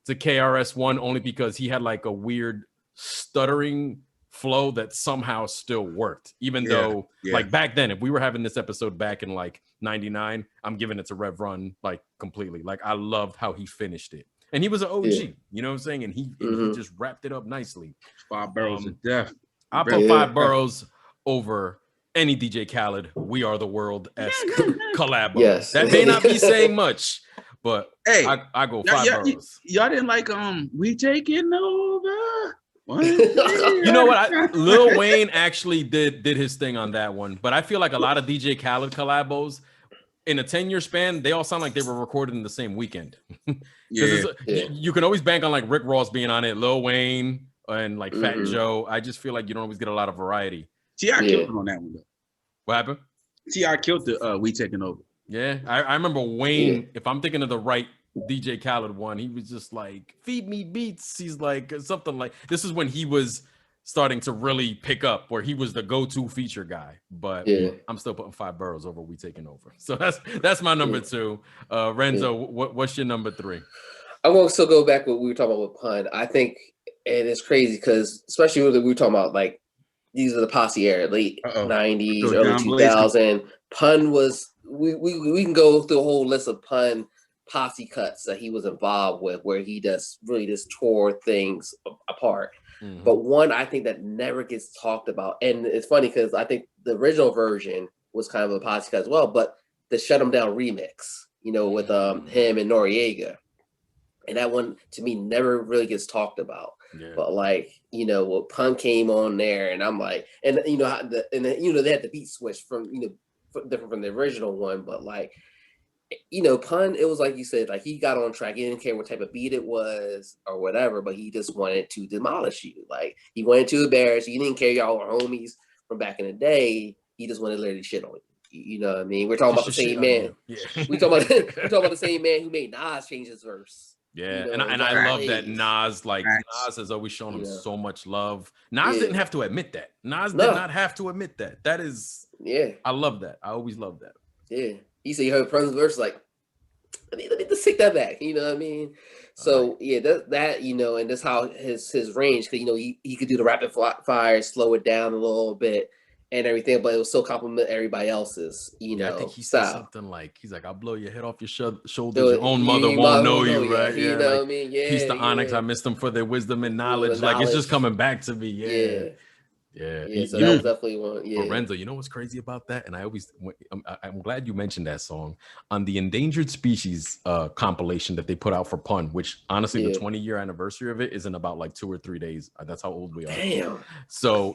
to KRS-One only because he had like a weird stuttering flow that somehow still worked, even though like back then, if we were having this episode back in like 99, I'm giving it to Rev Run like completely. Like I loved how he finished it, and he was an OG, you know what I'm saying? And he just wrapped it up nicely. 5 Boroughs of death. I put 5 Boroughs over any DJ Khaled "We Are the World"-esque collab. Yes. That may not be saying much, but hey, I go 5 Boroughs. Y'all didn't like We Taking Over? You know what? Lil Wayne actually did his thing on that one, but I feel like a lot of DJ Khaled collabos in a 10-year span, they all sound like they were recorded in the same weekend. Yeah. You can always bank on like Rick Ross being on it, Lil Wayne and like Fat Joe. I just feel like you don't always get a lot of variety. T.I. killed it on that one though. What happened? T.I. killed the We Taking Over. Yeah, I remember Wayne. If I'm thinking of the right DJ Khaled one, he was just like, feed me beats. He's like something like, this is when he was starting to really pick up, where he was the go-to feature guy. But I'm still putting 5 boroughs over We Taking Over. So that's my number 2. Renzo, what's your number 3? I'm going to still go back to what we were talking about with Pun. I think, and it's crazy because especially when we were talking about like, these are the Posse era, late 90s, early 2000. Pun was, we can go through a whole list of Pun Posse cuts that he was involved with, where he just tore things apart. But one I think that never gets talked about, and it's funny because I think the original version was kind of a Posse cut as well, but the Shut 'Em Down remix, with him and Noriega, and that one to me never really gets talked about. But like, what Pun came on there, and I'm like, and they had the beat switch from different from the original one, but like, Pun, it was like you said, like he got on track. He didn't care what type of beat it was or whatever, but he just wanted to demolish you. Like he wanted to embarrass you. He didn't care y'all were homies from back in the day. He just wanted to literally shit on you. You know what I mean? We're talking about the same man. We talking about the same man who made Nas change his verse. Yeah, and I love that Nas, like Nas has always shown him so much love. Nas didn't have to admit that. Nas did not have to admit that. That is, I love that. I always love that. Yeah. He said he heard Pun's verse, like, let me just take that back. You know what I mean? So that and that's how his range, because he could do the rapid fire, slow it down a little bit and everything, but it was still compliment everybody else's, I think he style. said something like, he's like, I'll blow your head off your shoulders. Your own mother won't know you, right? You know what I mean? Yeah. Peace to Onyx. I missed them for their wisdom and knowledge. Like it's just coming back to me. Yeah. So that was definitely one. Yeah, Lorenzo, you know what's crazy about that? And I'm glad you mentioned that song on the Endangered Species compilation that they put out for Pun, which honestly, the 20-year anniversary of it isn't about like 2 or 3 days. That's how old we are. Damn. So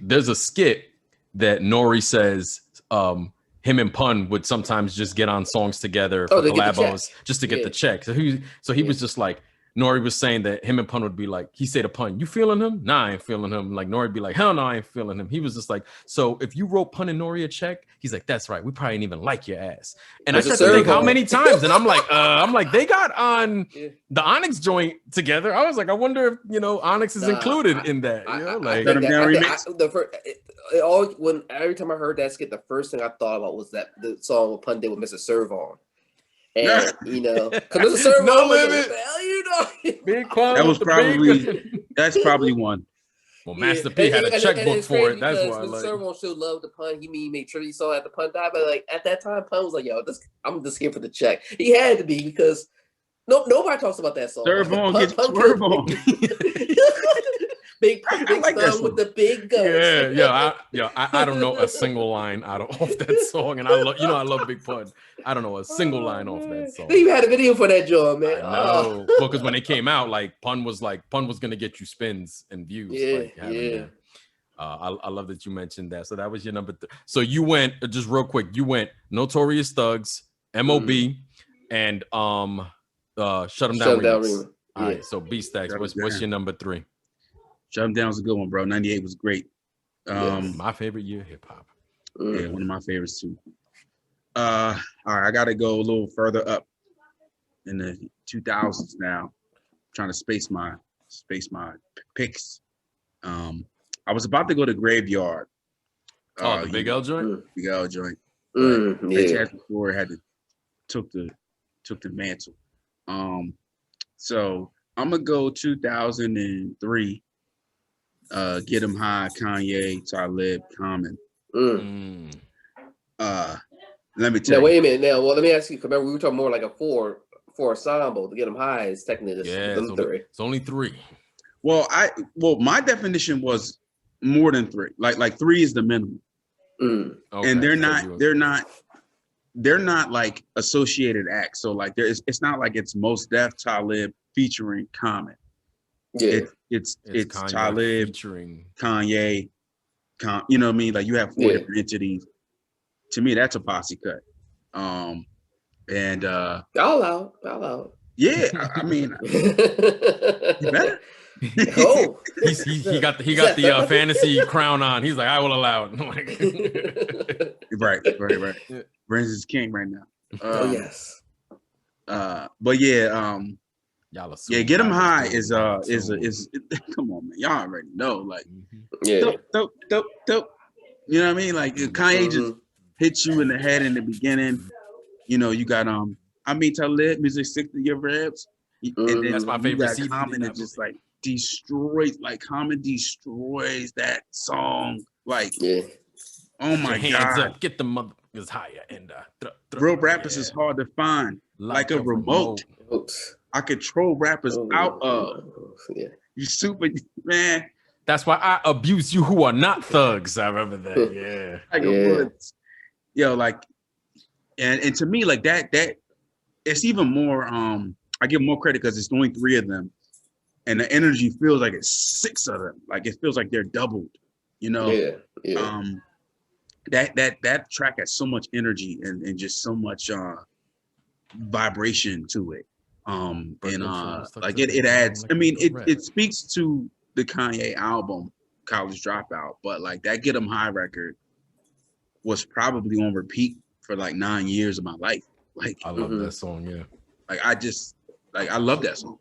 there's a skit that Nori says him and Pun would sometimes just get on songs together for collabos just to get the check. So he was just like, Nori was saying that him and Pun would be like, he say to Pun, you feeling him? Nah, I ain't feeling him. Like Nori be like, hell no, I ain't feeling him. He was just like, so if you wrote Pun and Nori a check, he's like, that's right. We probably ain't even like your ass. And I tried to think how many times, and I'm like, they got on the Onyx joint together. I was like, I wonder if Onyx is included in that. Every time I heard that skit, the first thing I thought about was that the song with Pun did with Mr. Servon. And because Mr. Servon, No Limit. Big that's probably one. Well, Master P had a checkbook for it. That's why. Mr. Servon still loved the Pun. He made sure he saw at the Pun died, but like at that time, Pun was like, "Yo, I'm just here for the check." He had to be because nobody talks about that song. Servon gets swerve on. Big song with the big guns. I don't know a single line out of off that song, and I love Big Pun. I don't know a single line off that song. They even had a video for that joint, man. I know, because when it came out, like Pun was gonna get you spins and views. I love that you mentioned that. So that was your number 3. So you went just real quick. You went Notorious Thugs, MOB, and Shut 'Em Down remix. All right, so B Stacks, what's your number 3? Shut 'Em Down was a good one, bro. 98 was great. My favorite year hip hop. Yeah, one of my favorites too. All right, I gotta go a little further up in the 2000s now. I'm trying to space my picks. I was about to go to Graveyard. The Big L joint. Big L joint. Before had took the mantle. So I'm gonna go 2003. Get 'Em High, Kanye, Talib, Common. Let me tell you. Wait a minute. Now, let me ask you. Remember, we were talking more like a four ensemble. To Get 'Em High is technically just 3. It's only 3. Well, my definition was more than 3. Like 3 is the minimum. Okay, and they're not like associated acts. So like it's not like it's Mos Def, Talib featuring Common. Yeah. It's Kanye Talib, featuring Kanye, you know what I mean? Like you have four Yeah. different entities. To me, that's a posse cut. And All out. yeah, I mean, you better. Oh, he got Is that the felony? fantasy crown on. He's like, I will allow it. Right. Yeah. Renz is king right now. Oh yes. But yeah, Y'all yeah, assume get him rappers high do is what they is come on, man. Y'all already know. Like Yeah. dope. You know what I mean? Like Kanye just hits you in the head in the beginning. You know, you got I mean Talib, music stick to your ribs. And then That's my you favorite got CD. Common that just like destroys, like Common destroys that song. Like, Yeah. oh Get my your hands God. up, get the motherfuckers higher, and Real rappers is hard to find. Like a remote. Oops. I control rappers out of. Yeah. You super man. That's why I abuse you who are not thugs. I remember that. Yeah. Like Yeah. Woods. Yo, like, and to me, like that it's even more I give more credit because it's only 3 of them. And the energy feels like it's 6 of them. Like it feels like they're doubled, you know? Yeah. That track has so much energy and just so much vibration to it. Like it adds, I mean, it speaks to the Kanye album, College Dropout, but like that Get 'Em High record was probably on repeat for like 9 years of my life. Like I love that song, yeah. like I love that song.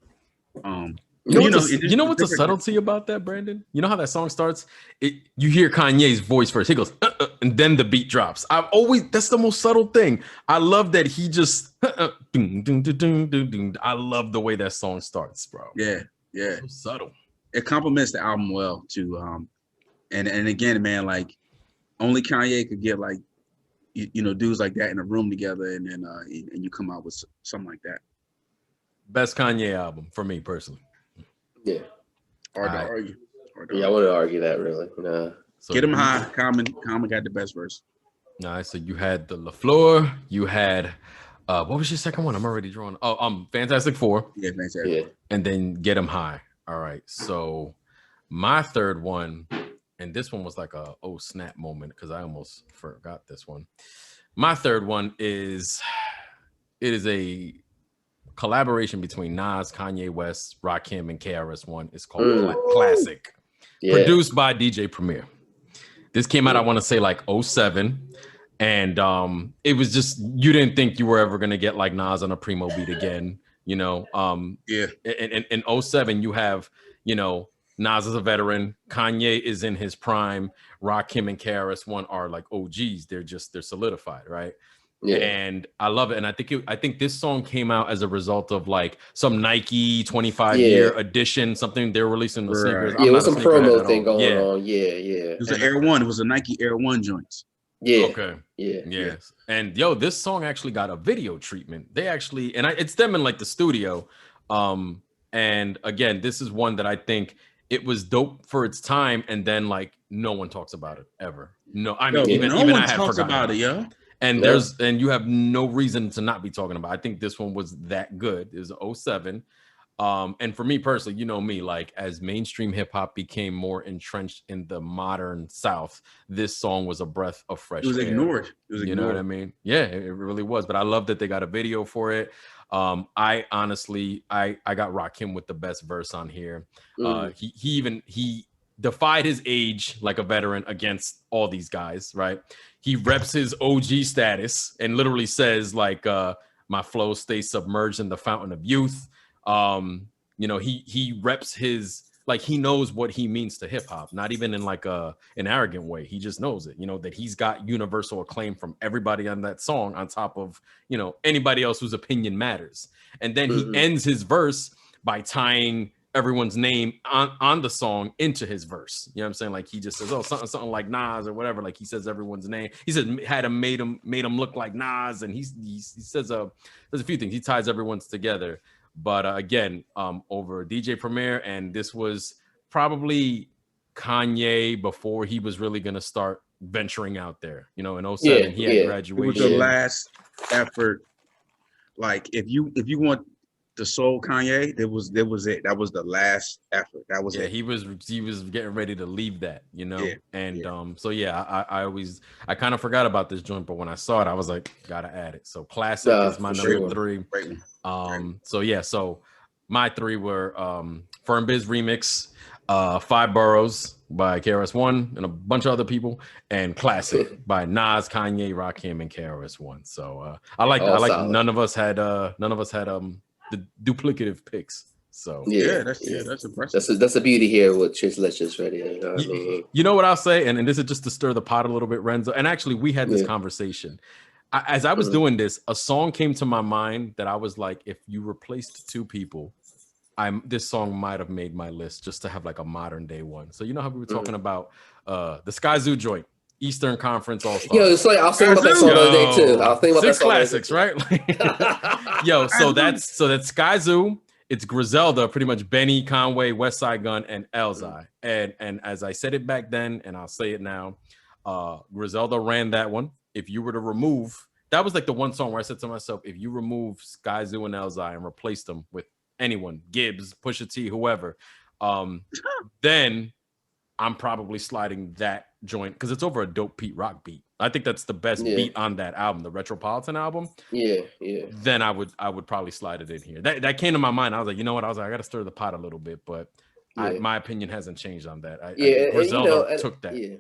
You know what's the subtlety about that, Brandon? You know how that song starts? You hear Kanye's voice first. He goes, and then the beat drops. That's the most subtle thing. I love that he just, I love the way that song starts, bro. Yeah. So subtle. It complements the album well too. And again, man, like only Kanye could get like, you know, dudes like that in a room together, and then and you come out with something like that. Best Kanye album for me personally. Yeah. Hard to argue. Yeah, I wouldn't argue that really. Nah. So Get 'Em High. Common got the best verse. All right, so you had the LaFleur, you had what was your second one? I'm already drawing. Oh, Fantastic Four. Yeah, Fantastic. Yeah. And then Get 'Em High. All right. So my third one, and this one was like a snap moment because I almost forgot this one. My third one is a collaboration between Nas, Kanye West, Rakim, and KRS-One. It's called Classic. Yeah. Produced by DJ Premier. This came out, I want to say like 2007. And it was just, you didn't think you were ever going to get like Nas on a Primo beat again, you know? Yeah. In 2007, you have, you know, Nas is a veteran. Kanye is in his prime. Rakim and KRS-One are like OGs. They're solidified, right? Yeah. And I love it. And I think this song came out as a result of like some Nike 25-year edition, something they're releasing the sneakers. Yeah, it was some promo thing going on. Yeah. It was an Air One. It was a Nike Air One joints. Yeah. Okay. Yeah. Yes. And this song actually got a video treatment. They actually, and it's them in like the studio. And again, this is one that I think it was dope for its time, and then like no one talks about it ever. No, I mean even I had forgotten about it, yo. And and you have no reason to not be talking about it. I think this one was that good. It was 2007. And for me personally, you know me, like as mainstream hip hop became more entrenched in the modern South, this song was a breath of fresh air. It was ignored. You know what I mean? Yeah, it really was. But I love that they got a video for it. I honestly, I got Rakim with the best verse on here. He defied his age like a veteran against all these guys, right? He reps his OG status and literally says like, my flow stays submerged in the fountain of youth. You know, he reps his, like he knows what he means to hip hop, not even in like an arrogant way. He just knows it, you know, that he's got universal acclaim from everybody on that song on top of, you know, anybody else whose opinion matters. And then he ends his verse by tying everyone's name on the song into his verse. You know what I'm saying? Like he just says, oh, something like Nas or whatever. Like he says everyone's name. He said made him look like Nas, and he says there's a few things. He ties everyone's together. But again, over DJ Premier, and this was probably Kanye before he was really gonna start venturing out there. You know, in 2007 he had graduated. It was the last effort. Like if you want the Soul Kanye, there was it. That was the last effort. That was it. He was getting ready to leave that, you know. Yeah, And so I kind of forgot about this joint, but when I saw it, I was like, gotta add it. So Classic is my number 3. So my 3 were Firm Biz remix, Five Boroughs by KRS-One and a bunch of other people, and Classic by Nas, Kanye, Rakim, and KRS-One. So I like solid. none of us had the duplicative picks. So that's impressive. That's the beauty here with Let's Ready. You know what I mean? You know what I'll say, and this is just to stir the pot a little bit, Renzo. And actually, we had this conversation. As I was doing this, a song came to my mind that I was like, if you replaced 2 people, this song might have made my list just to have like a modern day one. So you know how we were talking about the Sky Zoo joint, Eastern Conference All-Star. Yo, it's like I was thinking about that song the other day too. I was thinking about 6 classics, right? Yo, so that's Sky Zoo. It's Griselda, pretty much Benny, Conway, West Side Gun, and Elzhi. And as I said it back then, and I'll say it now, Griselda ran that one. If you were to remove, that was like the one song where I said to myself, if you remove Sky Zoo and Elzhi and replace them with anyone, Gibbs, Pusha T, whoever, then I'm probably sliding that joint because it's over a dope Pete Rock beat. I think that's the best beat on that album, the Retropolitan album. Yeah. Then I would probably slide it in here. That came to my mind. I was like, you know what? I got to stir the pot a little bit, but my opinion hasn't changed on that. Griselda took that. Yeah.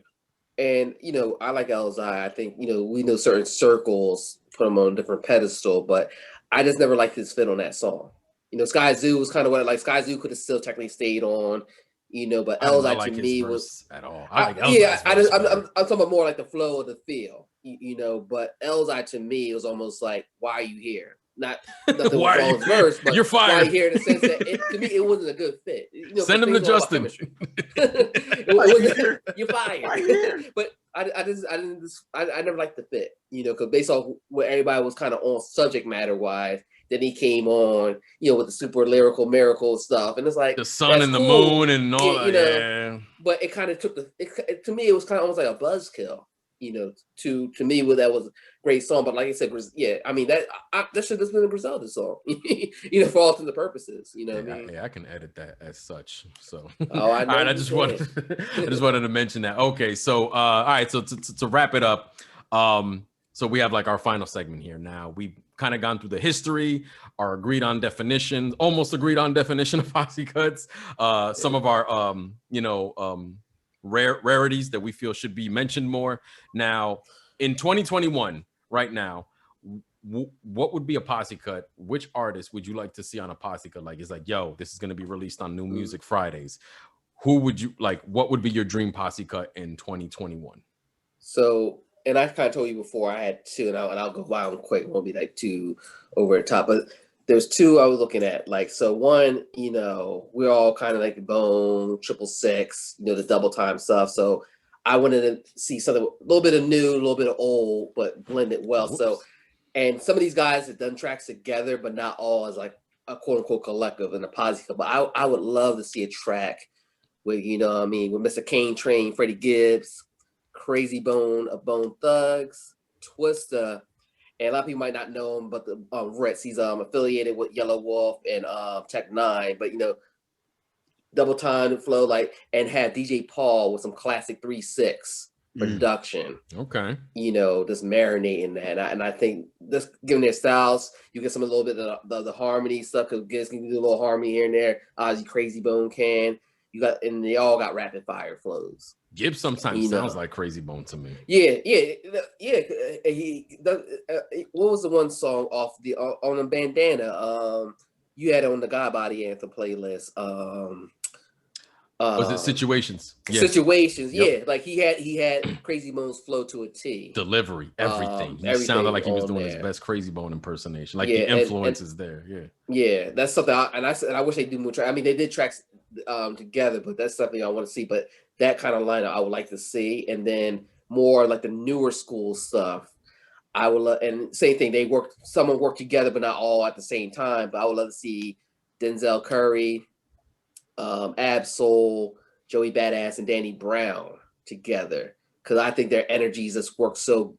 And I like Elzhi. I think we know certain circles put him on a different pedestal, but I just never liked his fit on that song. Sky Zoo was kind of what Sky Zoo could have still technically stayed on. But Elzhi to me was at all. I'm talking about more like the flow of the feel, But Elzhi to me was almost like, why are you here? Not nothing wrong with verse, but you're fired. Why are you here in the sense that to me it wasn't a good fit. Send him to Justin. You're fired. But I never liked the fit, because based off what everybody was kind of on subject matter wise. Then he came on, with the super lyrical miracle stuff, and it's like the sun and the moon and all that. But it kind of took to me, it was kind of almost like a buzzkill, To me, that was a great song. But like I said, I mean that should have been a Griselda song, for all intents and purposes. What I mean? I can edit that as such. So, I know. I just wanted to mention that. Okay, so all right, so to wrap it up, so we have like our final segment here. Now we've kind of gone through the history, our almost agreed on definition of posse cuts, some of our rarities that we feel should be mentioned more. Now, in 2021, right now, what would be a posse cut? Which artist would you like to see on a posse cut? Like, it's like, yo, this is going to be released on New Music Fridays. Who would you like? What would be your dream posse cut in 2021? So, and I kind of told you before, I had 2, and I'll go by them quick. It won't be like 2 over the top, but there's 2 I was looking at. Like, so one, we're all kind of like Bone, 666, the double time stuff. So I wanted to see something, a little bit of new, a little bit of old, but blended well. Whoops. So, and some of these guys have done tracks together, but not all as like a quote unquote collective in a posse. But I would love to see a track with, with Mr. Kane Train, Freddie Gibbs, Crazy Bone of Bone Thugs, Twista, and a lot of people might not know him, but the Ritz, he's affiliated with Yellow Wolf and Tech 9, but double time flow, and have DJ Paul with some classic 3-6 production. Okay. Just marinating that. And I think just given their styles, you get some a little bit of the harmony stuff, because Gibbs can do a little harmony here and there. Ozzy Crazy Bone can. And they all got rapid fire flows. Gibbs sometimes sounds like Crazy Bone to me. Yeah. What was the one song off on the Bandana? You had it on the God Body Anthem playlist. Was it Situations? Yes. Situations, yep. Yeah. Like he had Crazy Bone's flow to a T. Delivery, everything. He sounded like he was doing his best Crazy Bone impersonation. Like the influence is there. Yeah. Yeah, that's something. I wish they do more tracks. I mean, they did tracks together, but that's something I want to see. But that kind of lineup I would like to see, and then more like the newer school stuff. I would love, and same thing. Someone worked together, but not all at the same time. But I would love to see Denzel Curry, Ab-Soul, Joey Badass, and Danny Brown together, because I think their energies just work so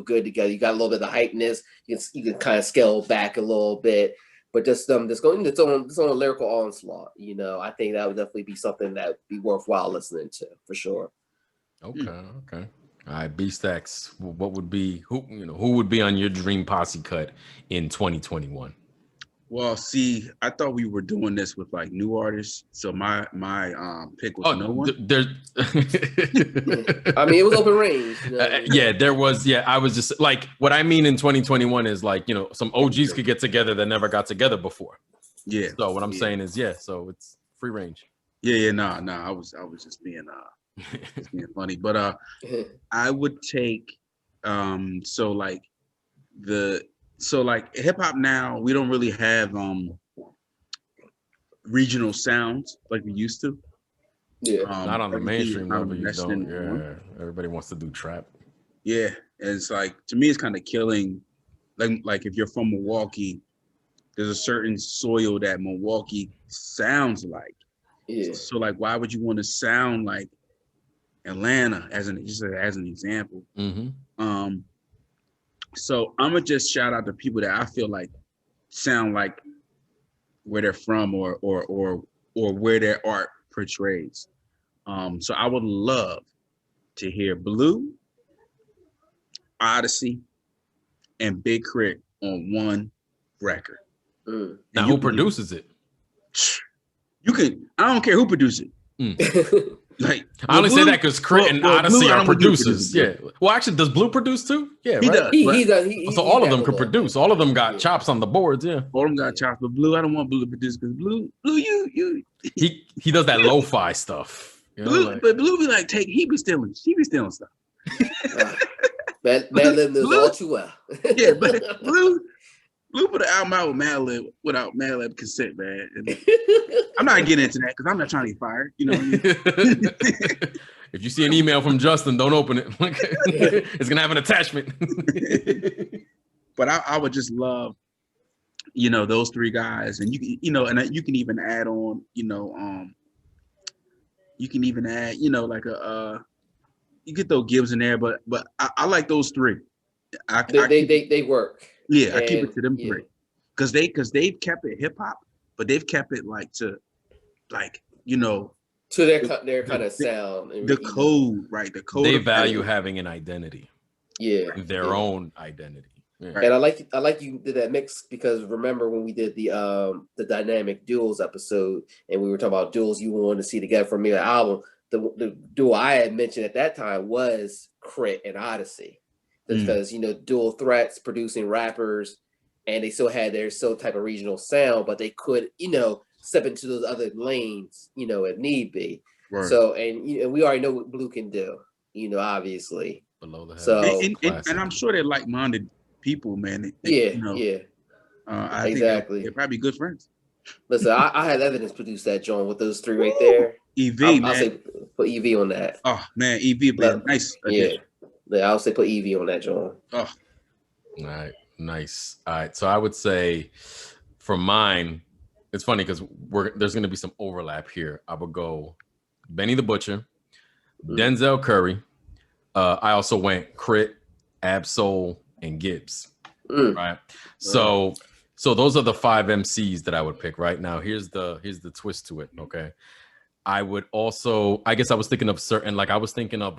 good together. You got a little bit of the hypeness. You can kind of scale back a little bit, but just going its own lyrical onslaught. You know, I think that would definitely be something that would be worthwhile listening to for sure. Okay. Okay. All right, B-Stacks. What would be who would be on your dream posse cut in 2021? Well, see, I thought we were doing this with like new artists, so my pick was no one. There's. I mean, it was open range. You know? Yeah, there was. Yeah, I was just like, what I mean in 2021 is like, you know, some OGs could get together that never got together before. Yeah. So what I'm saying is, so it's free range. Yeah. No. I was just being funny, but I would take so like hip hop now, we don't really have regional sounds like we used to. Yeah, not on the mainstream level. You don't. Yeah, everybody wants to do trap. Yeah, and it's like, to me, it's kind of killing. Like if you're from Milwaukee, there's a certain soil that Milwaukee sounds like. Yeah. So like, why would you want to sound like Atlanta as an example? Mm-hmm. So I'm gonna just shout out the people that I feel like sound like where they're from or where their art portrays. So I would love to hear Blue, Odyssey, and Big Crit on one record. Now, who produces it? You can. I don't care who produces it. Like, I only say that because Crit and Odyssey are producers. Yeah. Well, actually, does Blue produce too? Yeah, he does. He does. So all of them could produce. All of them got chops on the boards. Yeah. All of them got chops, but Blue, I don't want Blue to produce because Blue, you. He does that lo-fi stuff. You know, Blue, but Blue be like, he be stealing stuff. Madlib knows all too well. Yeah, but Blue put an album out with Madlib without Madlib consent, man. And I'm not getting into that because I'm not trying to get fired. You know what I mean? If you see an email from Justin, don't open it. It's gonna have an attachment. But I would just love, those three guys, and you can even add on, you can even add, like you get those Gibbs in there, but I like those three. They work. Yeah, I keep it to them three, because they've kept it hip hop, but they've kept it to their kind of sound. The code, right? The code. They value having an identity. Yeah, their own identity. Yeah. Right. And I like you did that mix, because remember when we did the dynamic duels episode, and we were talking about duels you wanted to see together for me an album. The duo I had mentioned at that time was Crit and Odyssey. Because dual threats producing rappers, and they still had their type of regional sound, but they could step into those other lanes if need be. Right. So and we already know what Blue can do, obviously below the head. So and I'm sure they're like-minded people, man. I exactly. They're probably good friends. Listen, I had evidence produce that joint with those three right there. EV, I'll say put EV on that. Oh man, EV, but nice. Yeah, I'll say put EV on that, John. Oh, all right, nice. All right, so I would say for mine, it's funny because there's going to be some overlap here. I would go Benny the Butcher, Denzel Curry. I also went Crit, Ab-Soul, and Gibbs. Right. So those are the 5 MCs that I would pick. Right now, here's the twist to it. Okay, I would also, I guess I was thinking of certain, like I was thinking of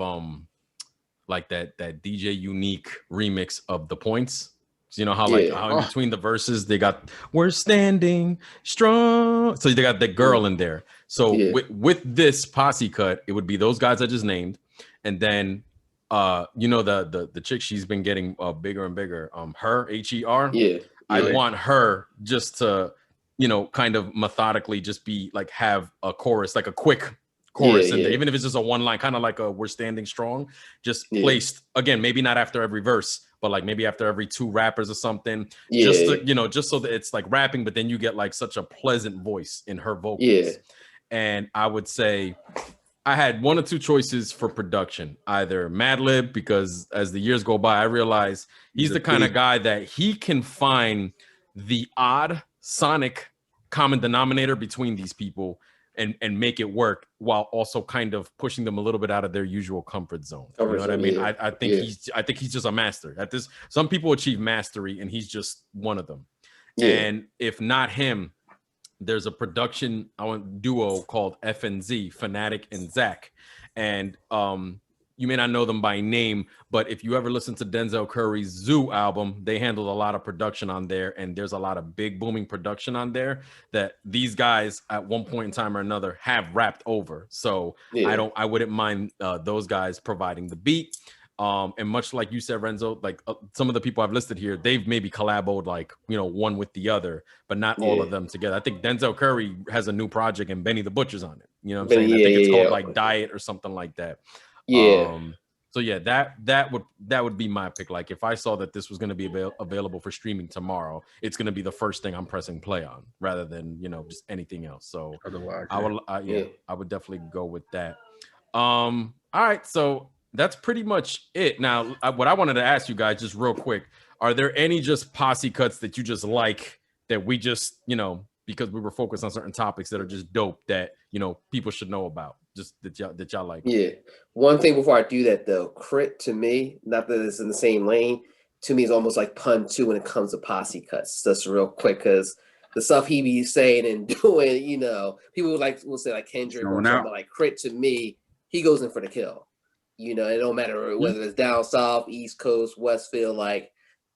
like that DJ Unique remix of The Points. So you know how how in between the verses they got "We're Standing Strong," so they got the girl in there. So with this posse cut, it would be those guys I just named, and then the chick, she's been getting bigger and bigger. Her HER. I want her just to kind of methodically just be like have a chorus, like a quick chorus in there, even if it's just a one line, kind of like a "We're Standing Strong," just placed again, maybe not after every verse, but like maybe after every 2 rappers or something, just to, just so that it's like rapping, but then you get like such a pleasant voice in her vocals. And I would say I had 1 or 2 choices for production, either Madlib, because as the years go by, I realize he's the kind of guy that he can find the odd sonic common denominator between these people and make it work, while also kind of pushing them a little bit out of their usual comfort zone. You know what I mean? I think he's just a master at this. Some people achieve mastery, and he's just one of them. And if not him, there's a production duo called FNZ, Fanatic and Zach. And you may not know them by name, but if you ever listen to Denzel Curry's Zoo album, they handled a lot of production on there, and there's a lot of big booming production on there that these guys at one point in time or another have rapped over. So I wouldn't mind those guys providing the beat. And much like you said, Renzo, like some of the people I've listed here, they've maybe collaboed like, one with the other, but not all of them together. I think Denzel Curry has a new project and Benny the Butcher's on it. You know what I'm saying? I think it's called like Diet or something like that. So yeah, that would be my pick. Like if I saw that this was going to be available for streaming tomorrow, it's going to be the first thing I'm pressing play on rather than, just anything else. So otherwise, I would definitely go with that. All right. So that's pretty much it. Now, what I wanted to ask you guys just real quick, are there any just posse cuts that you just like that we just, because we were focused on certain topics that are just dope that, people should know about, just that y'all like? Yeah. One thing before I do that though, Crit to me, not that it's in the same lane, to me is almost like Pun 2 when it comes to posse cuts. Just real quick, because the stuff he be saying and doing, people will say like Kendrick or something, like Crit to me, he goes in for the kill. It don't matter whether it's down south, East Coast, Westfield, like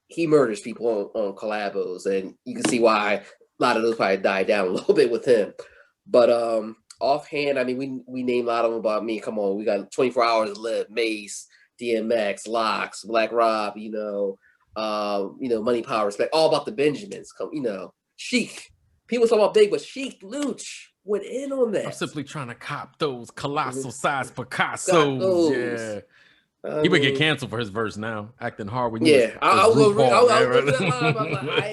he murders people on collabos, and you can see why a lot of those probably died down a little bit with him. But offhand, I mean, we name a lot of them, but come on, we got 24 Hours to Live, Mace, DMX, Locks, Black Rob, Money, Power, Respect, all about the Benjamins. Sheik. People talk about big, but Sheik Luch went in on that. I'm simply trying to cop those colossal size Picassos. Yeah. He would get canceled for his verse now, acting hard when you I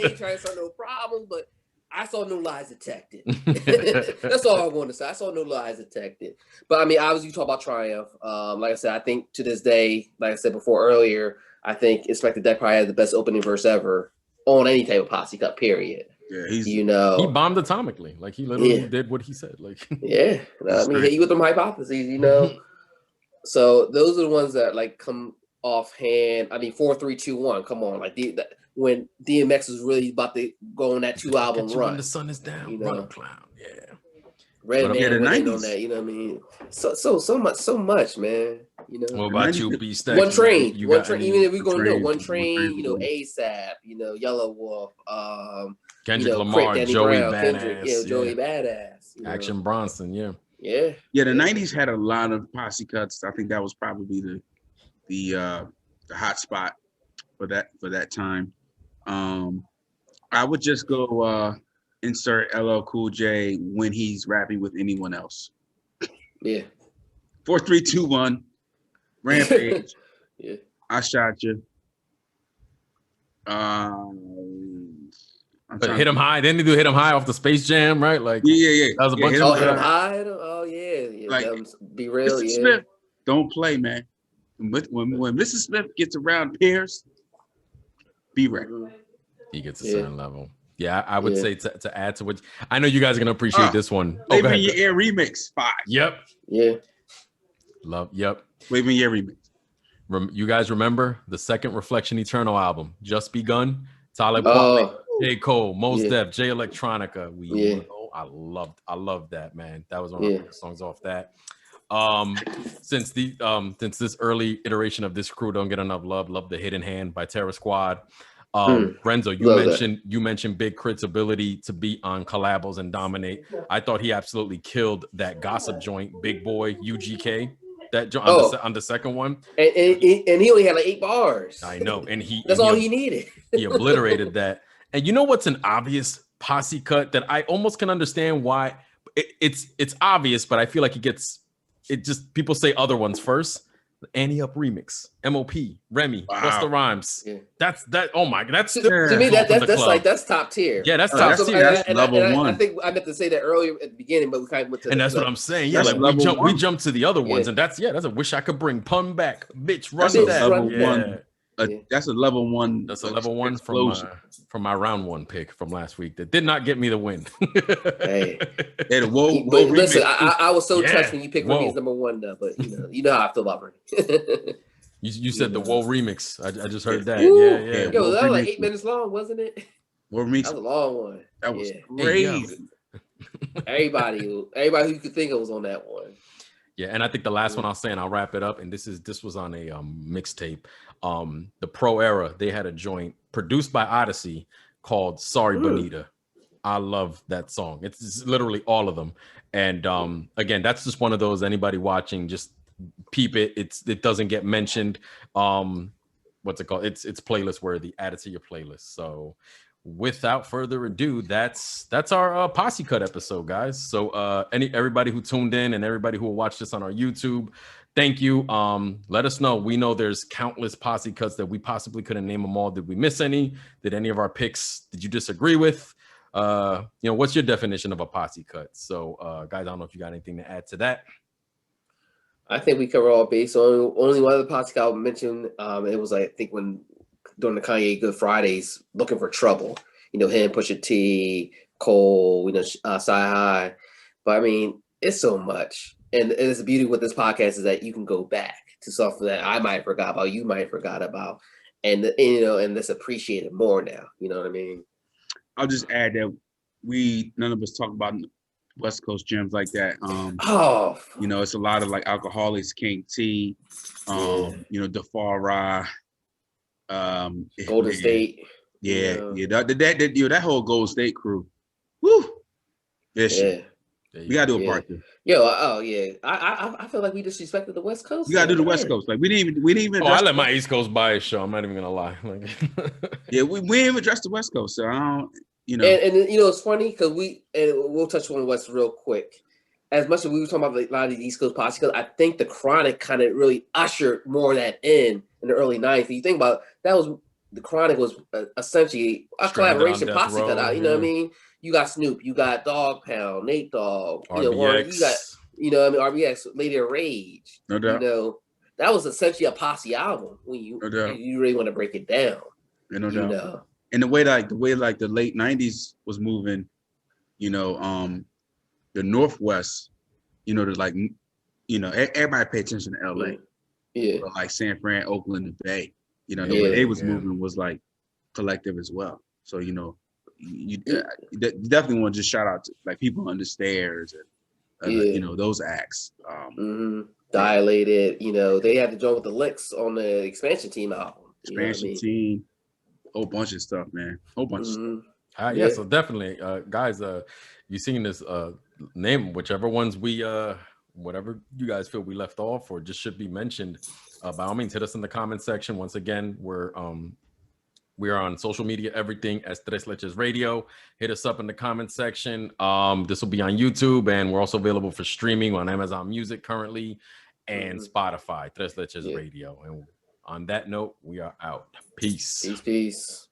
ain't trying to start no problems, but I saw no lies detected. That's all I'm going to say. I saw no lies detected. But I mean, obviously you talk about Triumph. Like I said, I think to this day, like I said before earlier, I think Inspector Deck probably had the best opening verse ever on any type of posse cut, period. Yeah, he bombed atomically. Like he literally did what he said. Like I mean, hit you with them hypotheses, So those are the ones that like come offhand. I mean, 4, 3, 2, 1. Come on, like when DMX was really about to go on that 2 album run. When the sun is down, run clown. Yeah. Redman the 90s. On that, you know what I mean? So much, man. What about you, B-Stack? One Train. Even if we're gonna know One Train, ASAP, Yellow Wolf, Kendrick Lamar, Crit, Joey Brown, Badass, Kendrick, Joey Badass, Action Bronson, yeah. The 90s had a lot of posse cuts. I think that was probably the hot spot for that time. I would just go insert LL Cool J when he's rapping with anyone else. 4, 3, 2, 1. Rampage. I shot you. Hit him high. Didn't he do Hit him high off the Space Jam, right? Like that was a bunch of hit him high. Oh yeah. Like, be real. Mr. Smith, don't play, man. When Mr. Smith gets around Pierce, be ready. He gets a certain level. Yeah, I would say to add to what I know you guys are gonna appreciate this one. Wave in Your Air remix 5. Yep. Yeah. Yep. Wave in Your Air remix. You guys remember the second Reflection Eternal album, Just Begun? Talib Kweli, J. Cole, Mos Def, Jay Electronica. I loved that, man. That was one of the songs off that. Since this early iteration of this crew don't get enough love the Hidden Hand by Terror Squad. Renzo, you mentioned Big Crit's ability to be on collabos and dominate. I thought he absolutely killed that gossip joint, Big Boy UGK. That on the second one, and he only had like 8 bars. I know, and that's all he needed. He obliterated that. And you know what's an obvious posse cut that I almost can understand why it's obvious, but I feel like people say other ones first. The Annie Up remix, MOP, Remy, Busta Rhymes. Yeah. That's oh my god, that's to me that's top tier. Yeah, that's top tier. That's level one. I think I meant to say that earlier at the beginning, but we kind of went to. And that's what I'm saying. Yeah, like we jump to the other ones, and that's a wish I could bring Pun back, bitch. Run that. Level one. That's a level 1. That's a level 1 from my round 1 pick from last week that did not get me the win. Hey, whoa, listen, I was so touched when you picked Remy's number 1 though, but you know how I feel about Remy. You said the Whoa remix. I just heard that. Ooh, yeah. Yo, that was like 8 minutes long, wasn't it? What remix? That was a long one. That was Yeah. crazy. Everybody who you could think of was on that one. Yeah, and I think the last one I'll say, and I'll wrap it up. And this was on a mixtape. The Pro Era, they had a joint produced by Odyssey called "Sorry Bonita." I love that song. It's literally all of them. And again, that's just one of those. Anybody watching, just peep it. It doesn't get mentioned. What's it called? It's playlist worthy. Add it to your playlist. So, without further ado, that's our Posse Cut episode, guys. So everybody who tuned in and everybody who will watch this on our YouTube, thank you. Let us know. We know there's countless Posse Cuts that we possibly couldn't name them all. Did we miss any? Did any of our picks did you disagree with? What's your definition of a Posse Cut? So guys, I don't know if you got anything to add to that. I think we cover all bases. Only one other Posse Cut I mentioned, it was I think when during the Kanye Good Fridays, Looking for Trouble. Him, Pusha T, Cole, Sci-Hi. But I mean, it's so much. And it's the beauty with this podcast is that you can go back to something that I might have forgot about, you might have forgot about, and let's appreciate it more now. You know what I mean? I'll just add that none of us talk about West Coast gyms like that. It's a lot of like Alcoholics, King T, Defar Golden State. That whole Golden State crew. Woo! We gotta do a part 2. I feel like we disrespected the West Coast. We gotta do the West Coast. Like we didn't even. I let my East Coast bias show. I'm not even gonna lie. We didn't even address the West Coast. So I don't. And it's funny because we'll touch on the West real quick. As much as we were talking about a lot of the East Coast Posse, because I think the Chronic kind of really ushered more of that in the early 90s. You think about the Chronic was essentially a collaboration Posse cut out. You know what I mean? You got Snoop, you got Dog Pound, Nate Dogg, RBX. You got RBX, Lady of Rage. No doubt. That was essentially a Posse album when you really want to break it down. No doubt. And the way the late 90s was moving, the Northwest, everybody pay attention to LA. Yeah. But like San Fran, Oakland, and Bay, the way they was moving was like collective as well. So, you definitely want to just shout out to like people on the stairs and those acts. Dilated, they had to join with the Licks on the Expansion Team album. Team, whole bunch of stuff, man. Whole bunch of stuff. So definitely, guys, you seen this name, whichever ones whatever you guys feel we left off or just should be mentioned, by all means, hit us in the comment section. Once again, we are on social media, everything as Tres Leches Radio. Hit us up in the comment section. This will be on YouTube, and we're also available for streaming on Amazon Music currently and Spotify, Tres Leches Radio. And on that note, we are out. Peace. Peace.